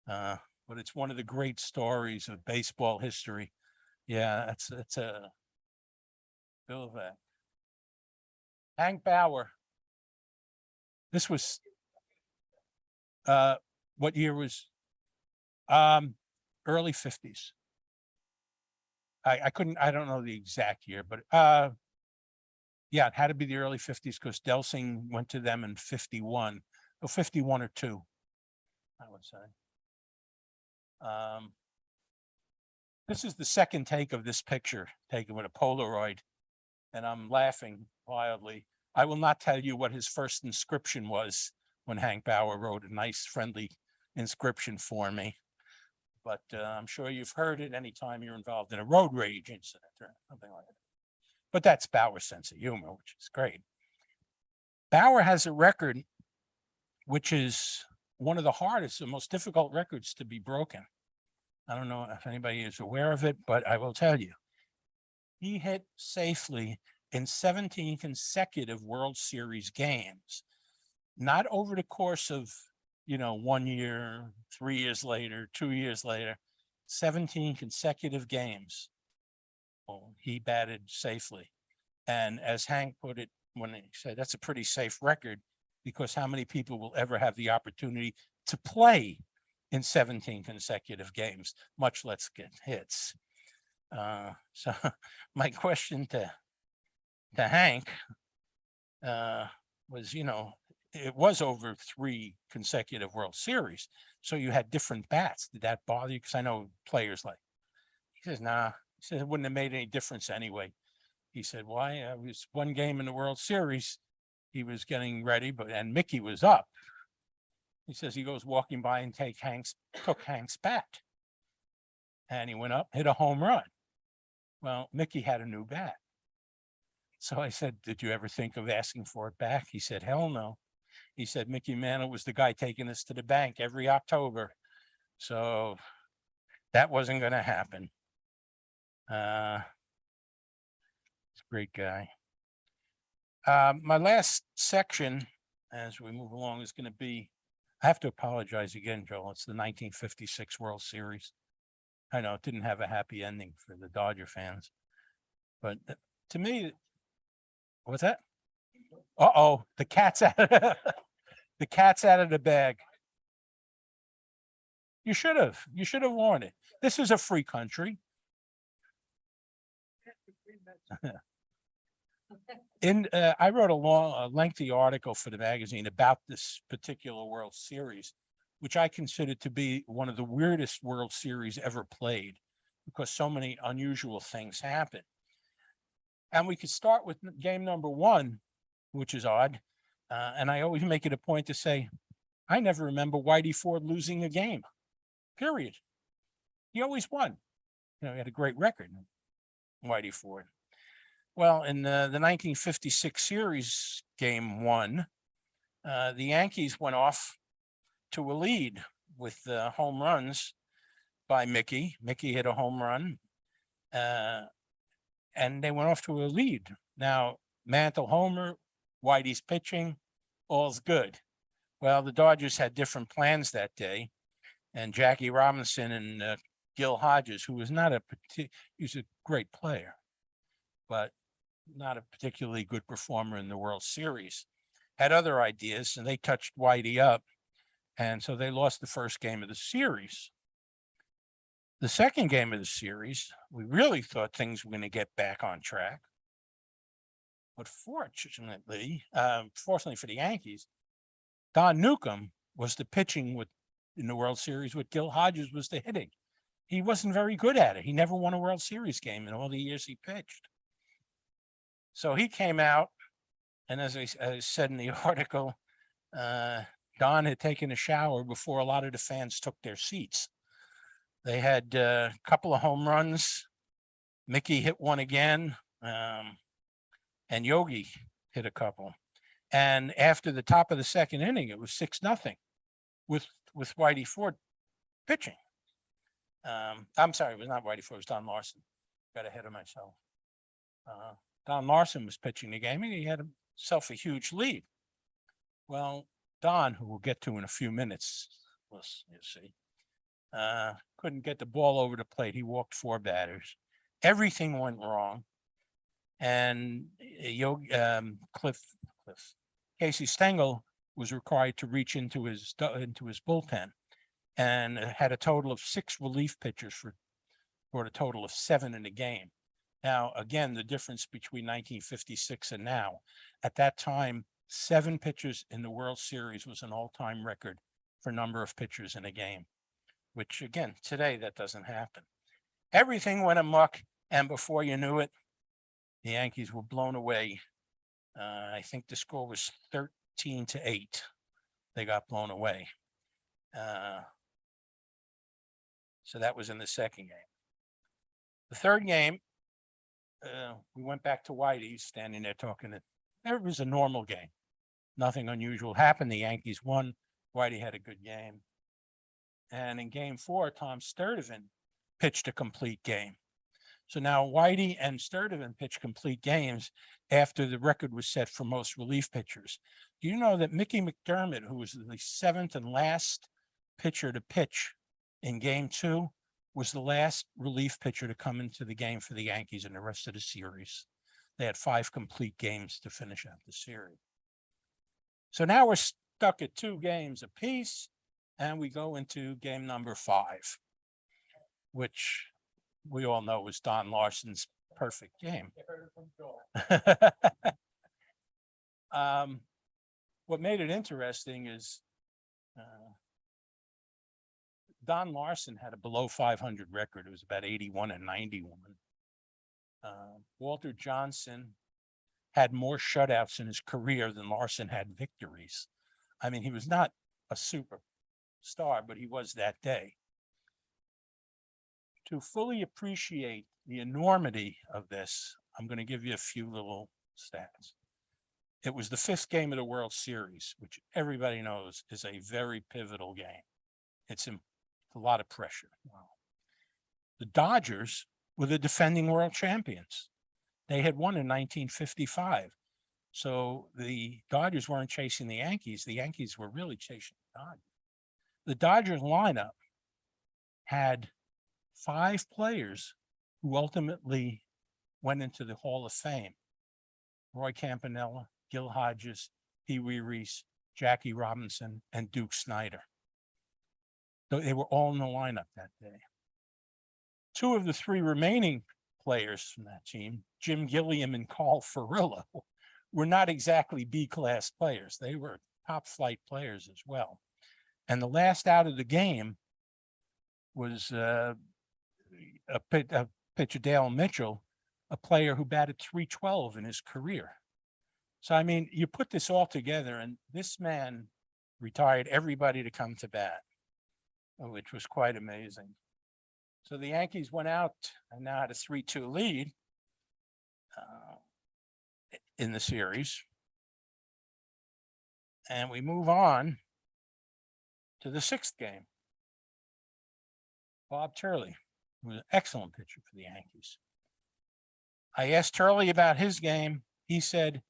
But it's one of the great stories of baseball history. Yeah, it's a Bill Veeck. Hank Bauer. This was, what year was, early 50s. I don't know the exact year, but yeah, it had to be the early 50s because Delsing went to them in 51, or 51 or 2, I would say. This is the second take of this picture taken with a Polaroid, and I'm laughing wildly. I will not tell you what his first inscription was when Hank Bauer wrote a nice, friendly inscription for me. But I'm sure you've heard it anytime you're involved in a road rage incident or something like that. But that's Bauer's sense of humor, which is great. Bauer has a record which is one of the hardest and most difficult records to be broken. I don't know if anybody is aware of it, but I will tell you. He hit safely in 17 consecutive World Series games, not over the course of, 1 year, 3 years later, 2 years later, 17 consecutive games. Well, he batted safely. And as Hank put it, when he said, that's a pretty safe record, because how many people will ever have the opportunity to play in 17 consecutive games, much less get hits? So my question to Hank was, it was over 3 consecutive World Series. So you had different bats. Did that bother you? Because I know players like, he says, nah. He says it wouldn't have made any difference anyway. He said, why? It was one game in the World Series. He was getting ready, and Mickey was up. He says he goes walking by and took Hank's bat. And he went up, hit a home run. Well, Mickey had a new bat. So I said, did you ever think of asking for it back? He said, hell no. He said, Mickey Mantle was the guy taking us to the bank every October. So that wasn't going to happen. He's a great guy. My last section, as we move along, is going to be, I have to apologize again, Joel. It's the 1956 World Series. I know it didn't have a happy ending for the Dodger fans, but to me, what's that? Uh-oh, the cat's out of the cat's out of the bag. You should have warned it. This is a free country. I wrote a lengthy article for the magazine about this particular World Series, which I consider to be one of the weirdest World Series ever played, because so many unusual things happen. And we could start with game number one, which is odd. And I always make it a point to say, I never remember Whitey Ford losing a game, period. He always won. He had a great record, Whitey Ford. Well, in the 1956 series, game one, the Yankees went off to a lead with home runs by Mickey. Mickey hit a home run, and they went off to a lead. Now, Mantle homer, Whitey's pitching, all's good. Well, the Dodgers had different plans that day, and Jackie Robinson and Gil Hodges, who was he's a great player, but not a particularly good performer in the World Series, had other ideas, and they touched Whitey up. And so they lost the first game of the series. The second game of the series, we really thought things were going to get back on track. But fortunately for the Yankees, Don Newcomb was the pitching in the World Series with Gil Hodges was the hitting. He wasn't very good at it. He never won a World Series game in all the years he pitched. So he came out, and as I said in the article, Don had taken a shower before a lot of the fans took their seats. They had a couple of home runs. Mickey hit one again, and Yogi hit a couple. And after the top of the second inning, it was 6-0 with Whitey Ford pitching. I'm sorry, it was not Whitey Ford, it was Don Larson. Got ahead of myself. Don Larson was pitching the game, and he had himself a huge lead. Well, Don, who we'll get to in a few minutes, you'll see, couldn't get the ball over the plate. He walked 4 batters. Everything went wrong. And Casey Stengel was required to reach into his bullpen, and had a total of 6 relief pitchers for a total of 7 in the game. Now, again, the difference between 1956 and now, at that time, 7 pitchers in the World Series was an all-time record for number of pitchers in a game, which again, today that doesn't happen. Everything went amok, and before you knew it, the Yankees were blown away. I think the score was 13-8. They got blown away. So that was in the second game. The third game, we went back to Whitey standing there talking. It was a normal game. Nothing unusual happened. The Yankees won. Whitey had a good game. And in game 4, Tom Sturdivant pitched a complete game. So now Whitey and Sturdivant pitched complete games after the record was set for most relief pitchers. Do you know that Mickey McDermott, who was the 7th and last pitcher to pitch in game 2, was the last relief pitcher to come into the game for the Yankees in the rest of the series? They had 5 complete games to finish out the series. So now we're stuck at 2 games apiece, and we go into game number 5, which we all know was Don Larson's perfect game. What made it interesting is Don Larson had a below 500 record. It was about 81 and 91. Walter Johnson had more shutouts in his career than Larson had victories. I mean, he was not a superstar, but he was that day. To fully appreciate the enormity of this, I'm going to give you a few little stats. It was the 5th game of the World Series, which everybody knows is a very pivotal game. It's a lot of pressure. Wow. The Dodgers were the defending world champions. They had won in 1955. So the Dodgers weren't chasing the Yankees. The Yankees were really chasing the Dodgers. The Dodgers lineup had 5 players who ultimately went into the Hall of Fame: Roy Campanella, Gil Hodges, Pee Wee Reese, Jackie Robinson, and Duke Snider. So they were all in the lineup that day. 2 of the 3 remaining players from that team, Jim Gilliam and Carl Furillo, were not exactly B-class players. They were top flight players as well. And the last out of the game was a pitcher, Dale Mitchell, a player who batted .312 in his career. So, I mean, you put this all together, and this man retired everybody to come to bat, which was quite amazing. So the Yankees went out and now had a 3-2 lead in the series. And we move on to the 6th game. Bob Turley, who was an excellent pitcher for the Yankees. I asked Turley about his game. He said,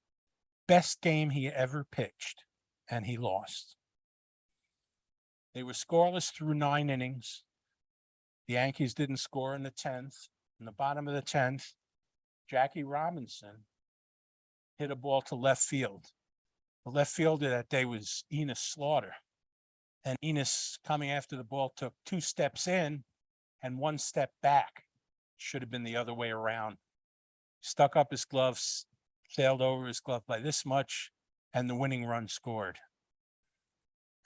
best game he ever pitched, and he lost. They were scoreless through 9 innings. The Yankees didn't score in the 10th. In the bottom of the 10th, Jackie Robinson hit a ball to left field. The left fielder that day was Enos Slaughter. And Enos, coming after the ball, took 2 steps in and 1 step back. Should have been the other way around. Stuck up his gloves, sailed over his glove by this much, and the winning run scored.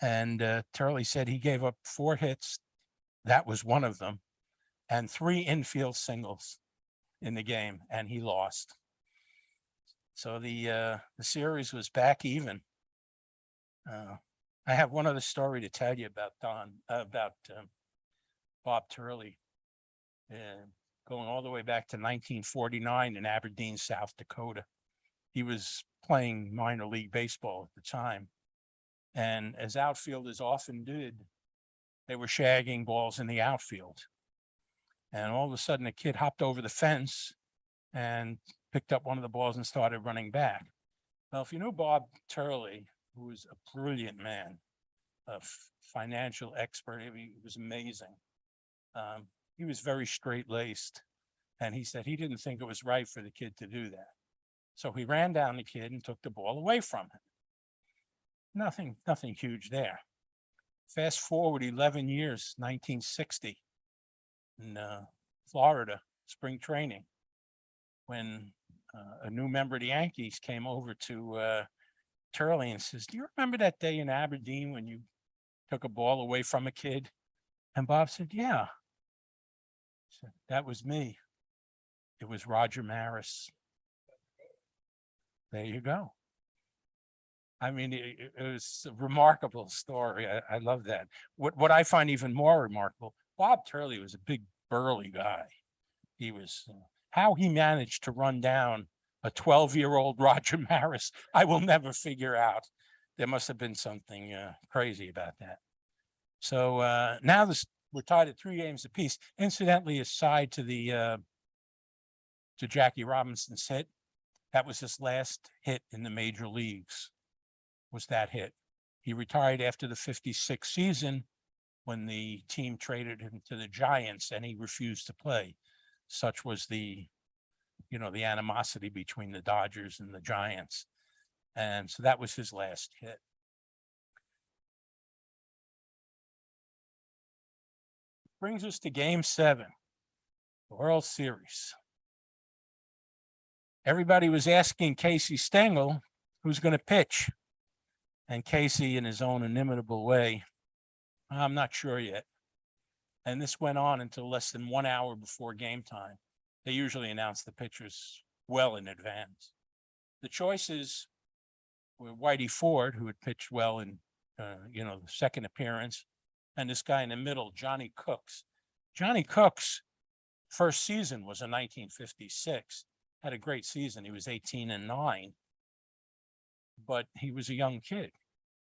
And Turley said he gave up 4 hits. That was one of them, and 3 infield singles in the game, and he lost. So the series was back even. I have one other story to tell you about Bob Turley, going all the way back to 1949 in Aberdeen, South Dakota. He was playing minor league baseball at the time, and as outfielders often did, they were shagging balls in the outfield. And all of a sudden, a kid hopped over the fence and picked up one of the balls and started running back. Well, if you knew Bob Turley, who was a brilliant man, a financial expert, he was amazing. He was very straight-laced, and he said he didn't think it was right for the kid to do that. So he ran down the kid and took the ball away from him. Nothing huge there. Fast forward 11 years, 1960, in Florida, spring training, when a new member of the Yankees came over to Turley and says, do you remember that day in Aberdeen when you took a ball away from a kid? And Bob said, yeah. He said, that was me. It was Roger Maris. There you go. I mean, it was a remarkable story. I love that. What I find even more remarkable, Bob Turley was a big, burly guy. He was, how he managed to run down a 12-year-old Roger Maris, I will never figure out. There must have been something crazy about that. So now we're tied at 3 games apiece. Incidentally, aside to to Jackie Robinson's hit, that was his last hit in the major leagues. Was that hit. He retired after the 56 season when the team traded him to the Giants and he refused to play. Such was the animosity between the Dodgers and the Giants. And so that was his last hit. Brings us to Game 7, the World Series. Everybody was asking Casey Stengel who's going to pitch. And Casey, in his own inimitable way, I'm not sure yet. And this went on until less than 1 hour before game time. They usually announce the pitchers well in advance. The choices were Whitey Ford, who had pitched well in, the second appearance, and this guy in the middle, Johnny Cooks. Johnny Cooks' first season was in 1956. Had a great season. He was 18-9, but he was a young kid.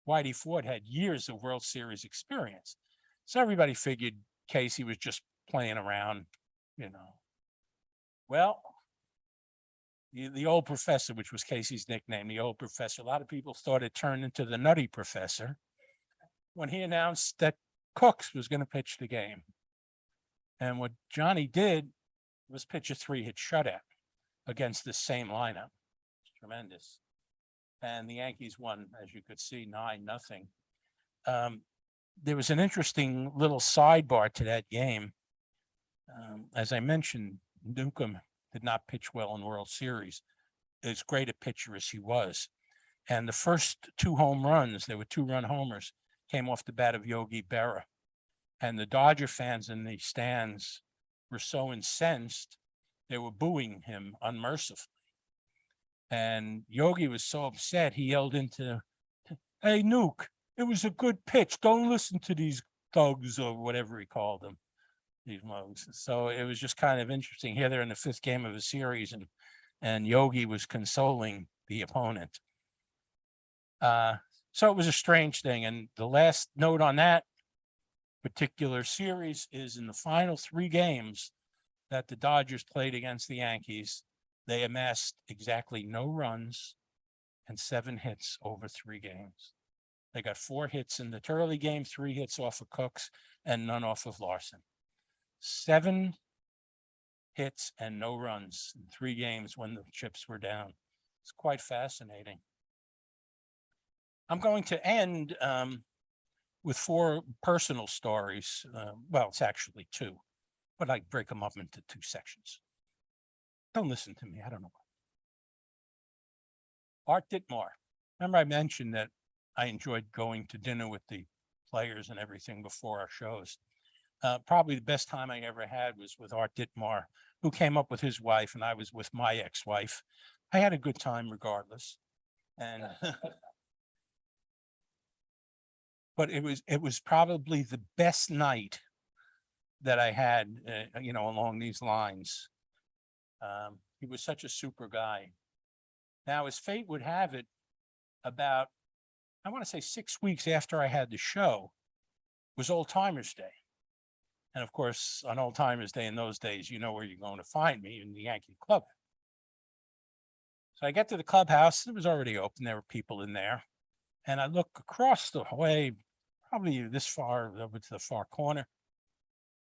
Whitey Ford had years of World Series experience. So everybody figured Casey was just playing around, Well, the old professor, which was Casey's nickname, the old professor, a lot of people thought it turned into the nutty professor when he announced that Cooks was going to pitch the game. And what Johnny did was pitch a 3-hit shutout against the same lineup. It's tremendous. And the Yankees won, as you could see, 9-0. There was an interesting little sidebar to that game. As I mentioned, Newcomb did not pitch well in World Series, as great a pitcher as he was. And the first 2 home runs, there were 2-run homers, came off the bat of Yogi Berra. And the Dodger fans in the stands were so incensed, they were booing him unmercifully. And Yogi was so upset, he yelled into, "Hey, Nuke, it was a good pitch. Don't listen to these thugs," or whatever he called them, these mugs. So it was just kind of interesting. Here they're in the 5th game of a series, and Yogi was consoling the opponent. So it was a strange thing. And the last note on that particular series is in the final 3 games that the Dodgers played against the Yankees, they amassed exactly no runs and 7 hits over 3 games. They got 4 hits in the Turley game, 3 hits off of Cooks, and none off of Larson. 7 hits and no runs in 3 games when the chips were down. It's quite fascinating. I'm going to end with 4 personal stories. Well, it's actually 2, but I break them up into 2 sections. Don't listen to me. I don't know. Art Ditmar. Remember I mentioned that I enjoyed going to dinner with the players and everything before our shows. Probably the best time I ever had was with Art Ditmar, who came up with his wife, and I was with my ex-wife. I had a good time regardless. And but it was probably the best night that I had, along these lines. He was such a super guy. Now, as fate would have it, about, I want to say 6 weeks after I had the show, was Old Timers Day. And of course, on Old Timers Day in those days, you know where you're going to find me, in the Yankee Club. So I get to the clubhouse. It was already open. There were people in there. And I look across the way, probably this far over to the far corner.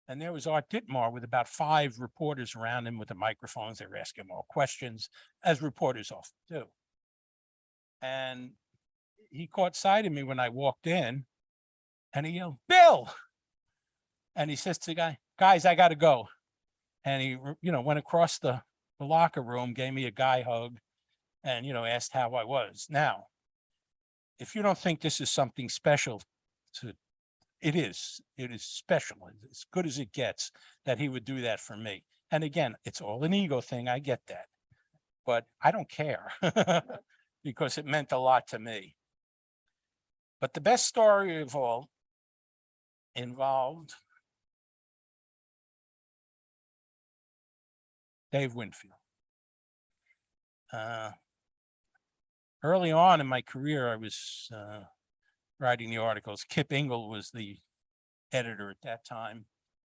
And there was Art Ditmar with about 5 reporters around him with the microphones. They were asking him all questions, as reporters often do. And he caught sight of me when I walked in, and he yelled, "Bill!" And he says to the guy, "Guys, I got to go." And he, went across the locker room, gave me a guy hug, and, asked how I was. Now, if you don't think this is something special, it is special. It's as good as it gets that he would do that for me. And again, it's all an ego thing. I get that, but I don't care because it meant a lot to me. But the best story of all involved Dave Winfield. Early on in my career, I was writing the articles. Kip Ingle was the editor at that time.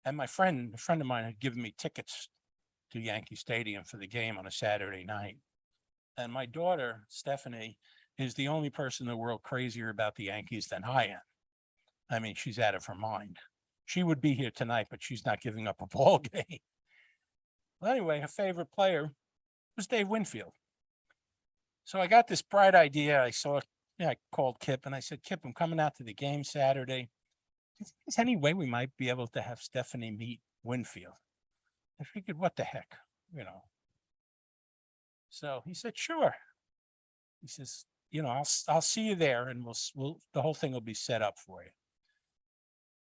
And a friend of mine had given me tickets to Yankee Stadium for the game on a Saturday night. And my daughter, Stephanie, is the only person in the world crazier about the Yankees than I am. I mean, she's out of her mind. She would be here tonight, but she's not giving up a ball game. Well, anyway, her favorite player was Dave Winfield. So I got this bright idea. I called Kip and I said, "Kip, I'm coming out to the game Saturday. Is there any way we might be able to have Stephanie meet Winfield?" I figured, what the heck, So he said, "Sure." He says, I'll see you there, and the whole thing will be set up for you."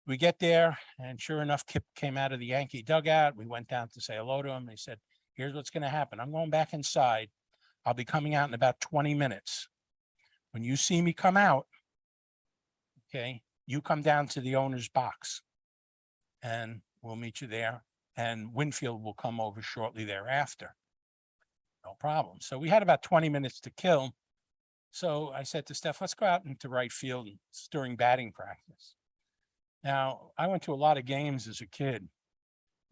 We get there, and sure enough, Kip came out of the Yankee dugout. We went down to say hello to him. He said, Here's what's going to happen. I'm going back inside. I'll be coming out in about 20 minutes. When you see me come out, okay, you come down to the owner's box and we'll meet you there. And Winfield will come over shortly thereafter. No problem. So we had about 20 minutes to kill. So I said to Steph, let's go out into right field during batting practice. Now, I went to a lot of games as a kid.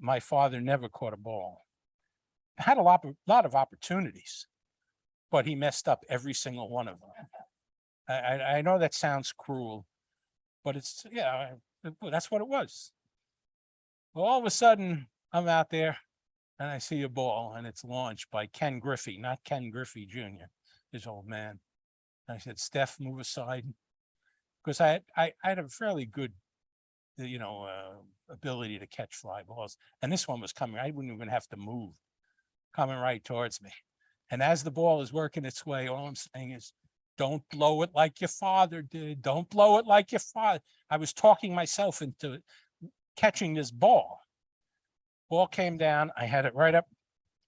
My father never caught a ball. I had a lot of opportunities, but he messed up every single one of them. I know that sounds cruel, but it's, yeah, that's what it was. Well, all of a sudden, I'm out there and I see a ball and it's launched by Ken Griffey, not Ken Griffey Jr., his old man. And I said, Steph, move aside. Because I had a fairly good, ability to catch fly balls. And this one was coming. I wouldn't even have to move, coming right towards me. And as the ball is working its way, all I'm saying is, don't blow it like your father did. Don't blow it like your father. I was talking myself into catching this ball. Ball came down. I had it right up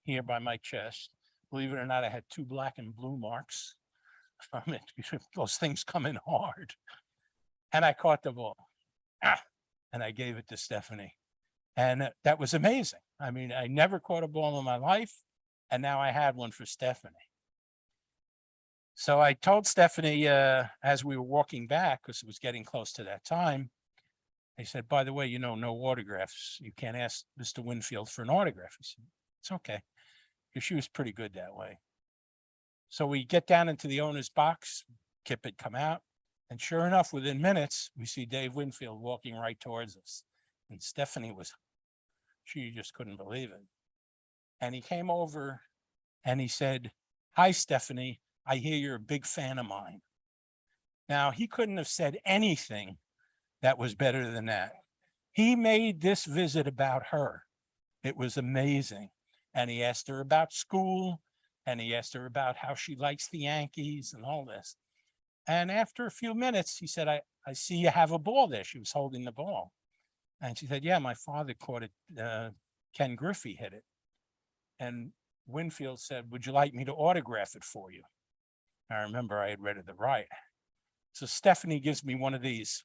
here by my chest. Believe it or not, I had 2 black and blue marks from it. Those things come in hard. And I caught the ball. And I gave it to Stephanie. And that was amazing. I mean, I never caught a ball in my life. And now I had one for Stephanie. So I told Stephanie as we were walking back, because it was getting close to that time, I said, by the way, no autographs. You can't ask Mr. Winfield for an autograph. He said, it's okay. Because she was pretty good that way. So we get down into the owner's box, Kip had come out. And sure enough, within minutes, we see Dave Winfield walking right towards us. And Stephanie she just couldn't believe it. And he came over and he said, hi, Stephanie. I hear you're a big fan of mine. Now, he couldn't have said anything that was better than that. He made this visit about her. It was amazing. And he asked her about school, and he asked her about how she likes the Yankees and all this. And after a few minutes, he said, I see you have a ball there. She was holding the ball. And she said, yeah, my father caught it. Ken Griffey hit it. And Winfield said, would you like me to autograph it for you? I remember I had read it right. So Stephanie gives me one of these.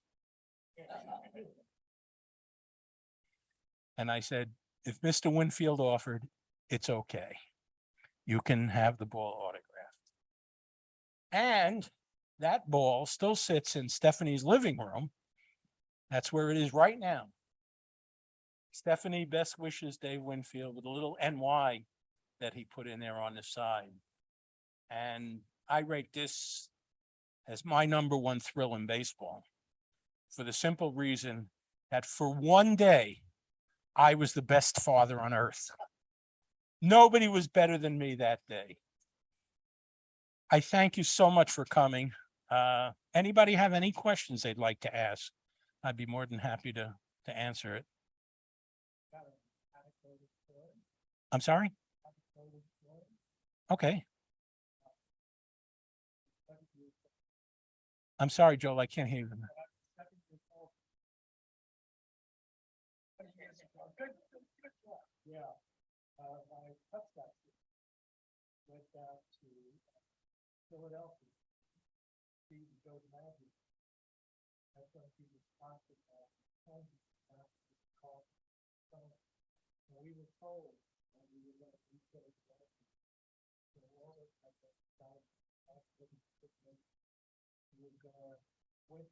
And I said, if Mr. Winfield offered, it's okay. You can have the ball autographed. And that ball still sits in Stephanie's living room. That's where it is right now. Stephanie, best wishes, Dave Winfield, with a little NY that he put in there on the side. And I rate this as my #1 thrill in baseball for the simple reason that for one day, I was the best father on earth. Nobody was better than me that day. I thank you so much for coming. Anybody have any questions they'd like to ask? I'd be more than happy to answer it. I'm sorry? Okay. I'm sorry, Joel, I can't hear you. Yeah. My touchdown went down to Philadelphia. Joe DiMaggio. That's when he was sponsored by we were told that we were going to be so all of us at that time, we were going to win.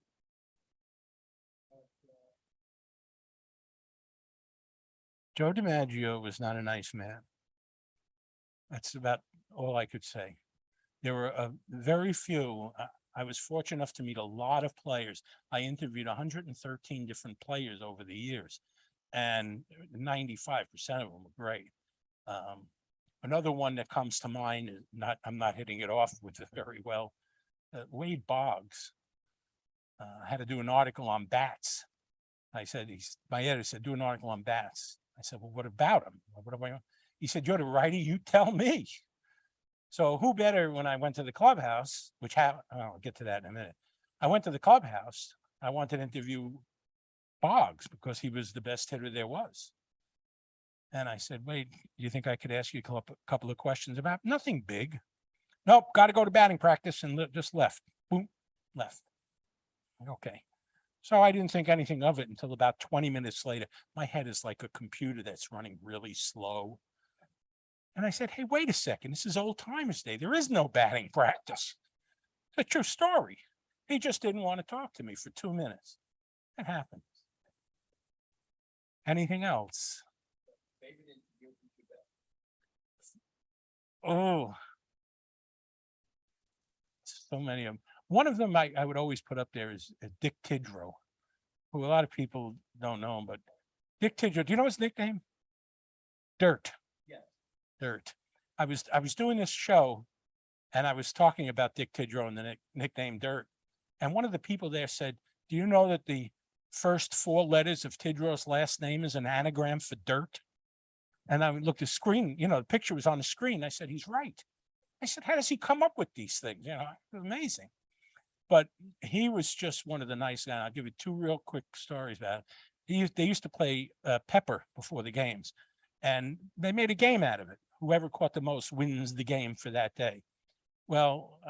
Joe DiMaggio was not a nice man. That's about all I could say. There were very few. I was fortunate enough to meet a lot of players. I interviewed 113 different players over the years, and 95% of them were great. Another one that comes to mind is I'm not hitting it off with it very well. Wade Boggs had to do an article on bats. I said, my editor said, do an article on bats. I said, well, what about him? He said, you're the writer, you tell me. So who better when I went to the clubhouse, I'll get to that in a minute. I went to the clubhouse. I wanted to interview Boggs because he was the best hitter there was. And I said, wait, do you think I could ask you a couple of questions about nothing big? Nope, got to go to batting practice, and just left. Boom, left. Okay. So I didn't think anything of it until about 20 minutes later. My head is like a computer that's running really slow. And I said, hey, wait a second. This is old timers day. There is no batting practice. It's a true story. He just didn't want to talk to me for 2 minutes. It happens. Anything else? Oh, so many of them. One of them I would always put up there is Dick Tidrow, who a lot of people don't know him, but Dick Tidrow, do you know his nickname? Dirt. Yeah. Dirt. I was doing this show and I was talking about Dick Tidrow and the nickname Dirt. And one of the people there said, do you know that the first 4 letters of Tidrow's last name is an anagram for dirt? And I looked at the screen, the picture was on the screen. I said, he's right. I said, how does he come up with these things? It was amazing. But he was just one of the nice guys. I'll give you 2 real quick stories about it. They used to play Pepper before the games, and they made a game out of it. Whoever caught the most wins the game for that day. Well,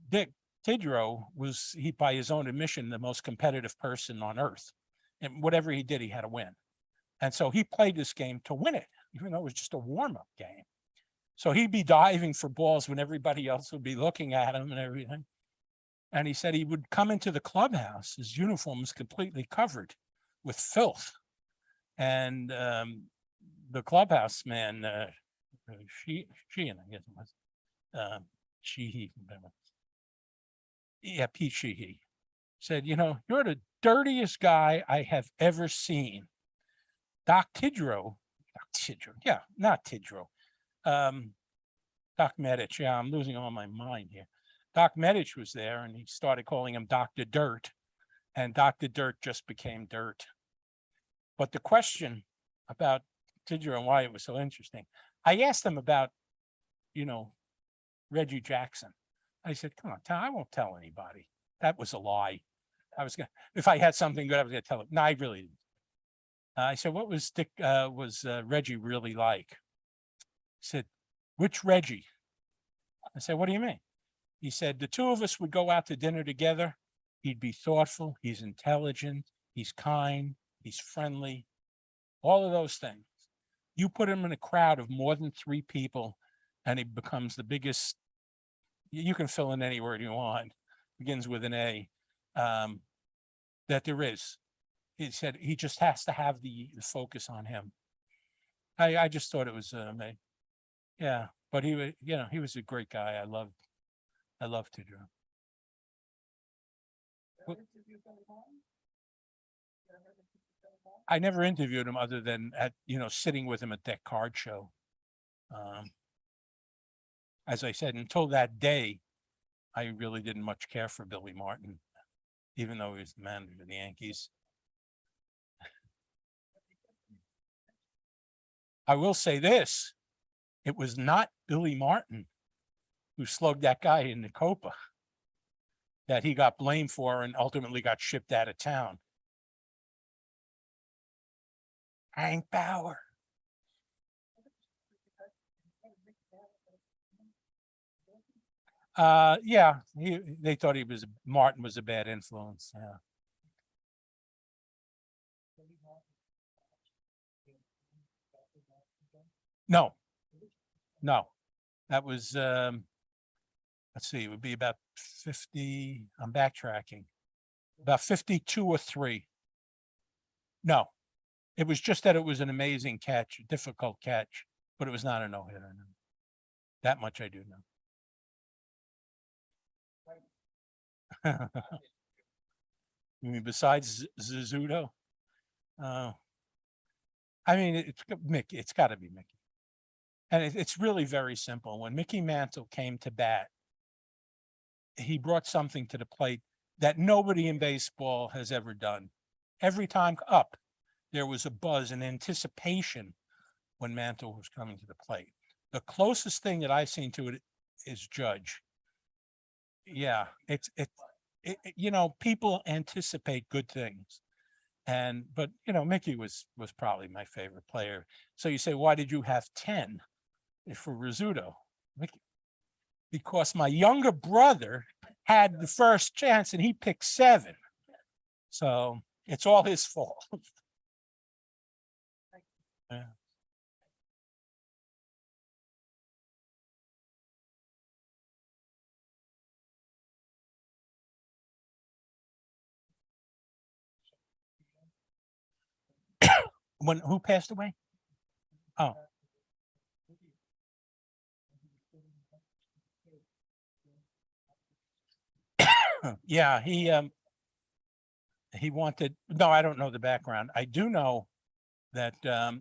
Dick Tidrow was, by his own admission, the most competitive person on earth. And whatever he did, he had to win. And so he played this game to win it, even though it was just a warm-up game. So he'd be diving for balls when everybody else would be looking at him and everything. And he said he would come into the clubhouse, his uniform was completely covered with filth. And the clubhouse man, Sheehan, I guess it was, Pete Sheehy, said, you're the dirtiest guy I have ever seen. Doc Tidrow, not Tidrow. Doc Medich, I'm losing all my mind here. Doc Medich was there and he started calling him Dr. Dirt, and Dr. Dirt just became Dirt. But the question about Tidrow and why it was so interesting, I asked him about, Reggie Jackson. I said, come on, I won't tell anybody. That was a lie. If I had something good, I was going to tell him. No, I really didn't. I said, what was Reggie really like? He said, which Reggie? I said, what do you mean? He said, the 2 of us would go out to dinner together. He'd be thoughtful. He's intelligent. He's kind. He's friendly. All of those things. You put him in a crowd of more than 3 people and he becomes the biggest. You can fill in any word you want. Begins with an A. That there is. He said he just has to have the focus on him. I just thought it was amazing. Yeah, but he was, he was a great guy. I loved Tidrow. I never interviewed him other than at, sitting with him at that card show. As I said, until that day, I really didn't much care for Billy Martin, even though he was the manager of the Yankees. I will say this, it was not Billy Martin who slugged that guy in the Copa that he got blamed for and ultimately got shipped out of town. Hank Bauer. Yeah, they thought Martin was a bad influence. Yeah. No, that was, let's see, it would be about 50. I'm backtracking, about 52 or 3. No, it was just that it was an amazing catch, a difficult catch, but it was not a no-hitter. No. That much I do know. You mean besides Zizzuto? I mean, it's Mickey. It's got to be Mickey. And it's really very simple. When Mickey Mantle came to bat, he brought something to the plate that nobody in baseball has ever done. Every time up, there was a buzz and anticipation when Mantle was coming to the plate. The closest thing that I've seen to it is Judge. Yeah, people anticipate good things. But you know, Mickey was probably my favorite player. So you say, why did you have 10 for Rizzuto? Because my younger brother had the first chance and he picked 7. So it's all his fault. Yeah. Who passed away? Oh. Yeah, he wanted, no, I don't know the background. I do know that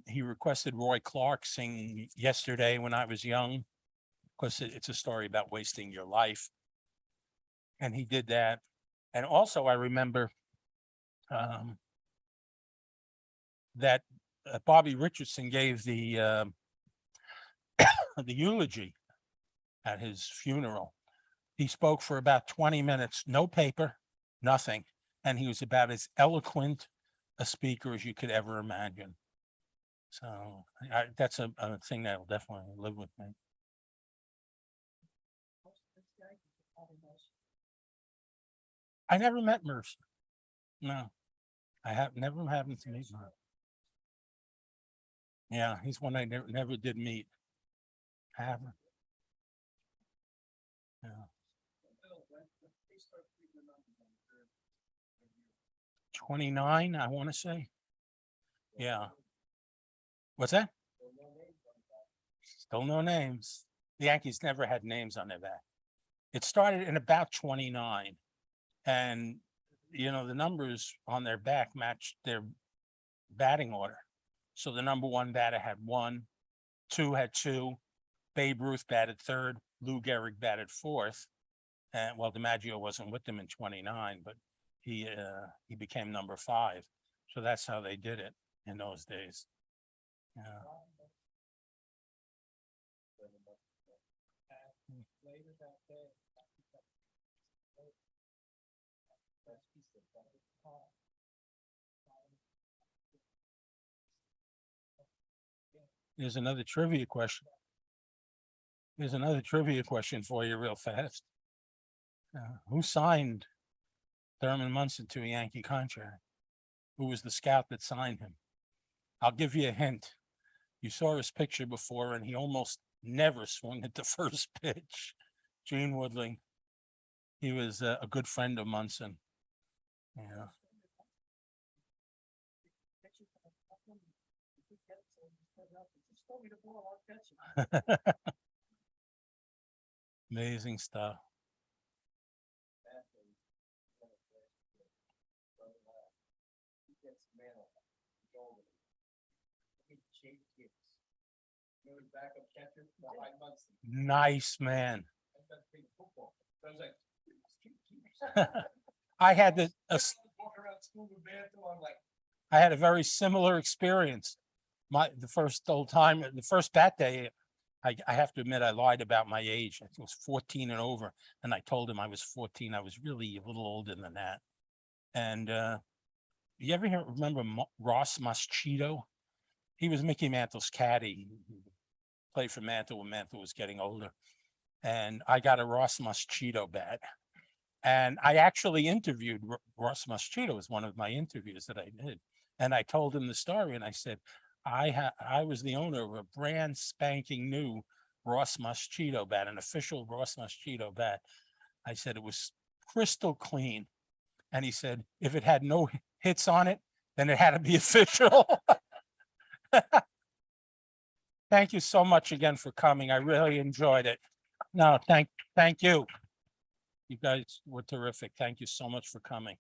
he requested Roy Clark sing Yesterday When I Was Young, because it's a story about wasting your life. And he did that. And also I remember that Bobby Richardson gave the the eulogy at his funeral. He spoke for about 20 minutes, no paper, nothing. And he was about as eloquent a speaker as you could ever imagine. So that's a thing that will definitely live with me. I never met Mercer. No, I have never happened to meet Mercer. Yeah, he's one I never did meet. Haven't. Yeah. 29, I want to say. Yeah. What's that? Still no names. The Yankees never had names on their back. It started in about 29. And, you know, the numbers on their back matched their batting order. So the number 1 batter had 1, 2 had 2, Babe Ruth batted 3rd, Lou Gehrig batted 4th. And well, DiMaggio wasn't with them in 29, but he became number 5. So that's how they did it in those days. Yeah. There's another trivia question. There's another trivia question for you real fast. Who signed Thurman Munson to a Yankee contract? Who was the scout that signed him? I'll give you a hint. You saw his picture before, and he almost never swung at the first pitch. Gene Woodley. He was a good friend of Munson. Yeah. Amazing stuff. Nice man. I had a very similar experience. The first bat day, I have to admit I lied about my age. I think it was 14 and over, and I told him I was 14. I was really a little older than that. And you ever remember Ross Moschito? He was Mickey Mantle's caddy. He played for Mantle when Mantle was getting older. And I got a Ross Moschito bat. And I actually interviewed Ross Moschito. Was one of my interviews that I did. And I told him the story, and I said, I was the owner of a brand spanking new Ross Moschito bat, an official Ross Moschito bat. I said it was crystal clean. And he said, if it had no hits on it, then it had to be official. Thank you so much again for coming. I really enjoyed it. No, thank you. You guys were terrific. Thank you so much for coming.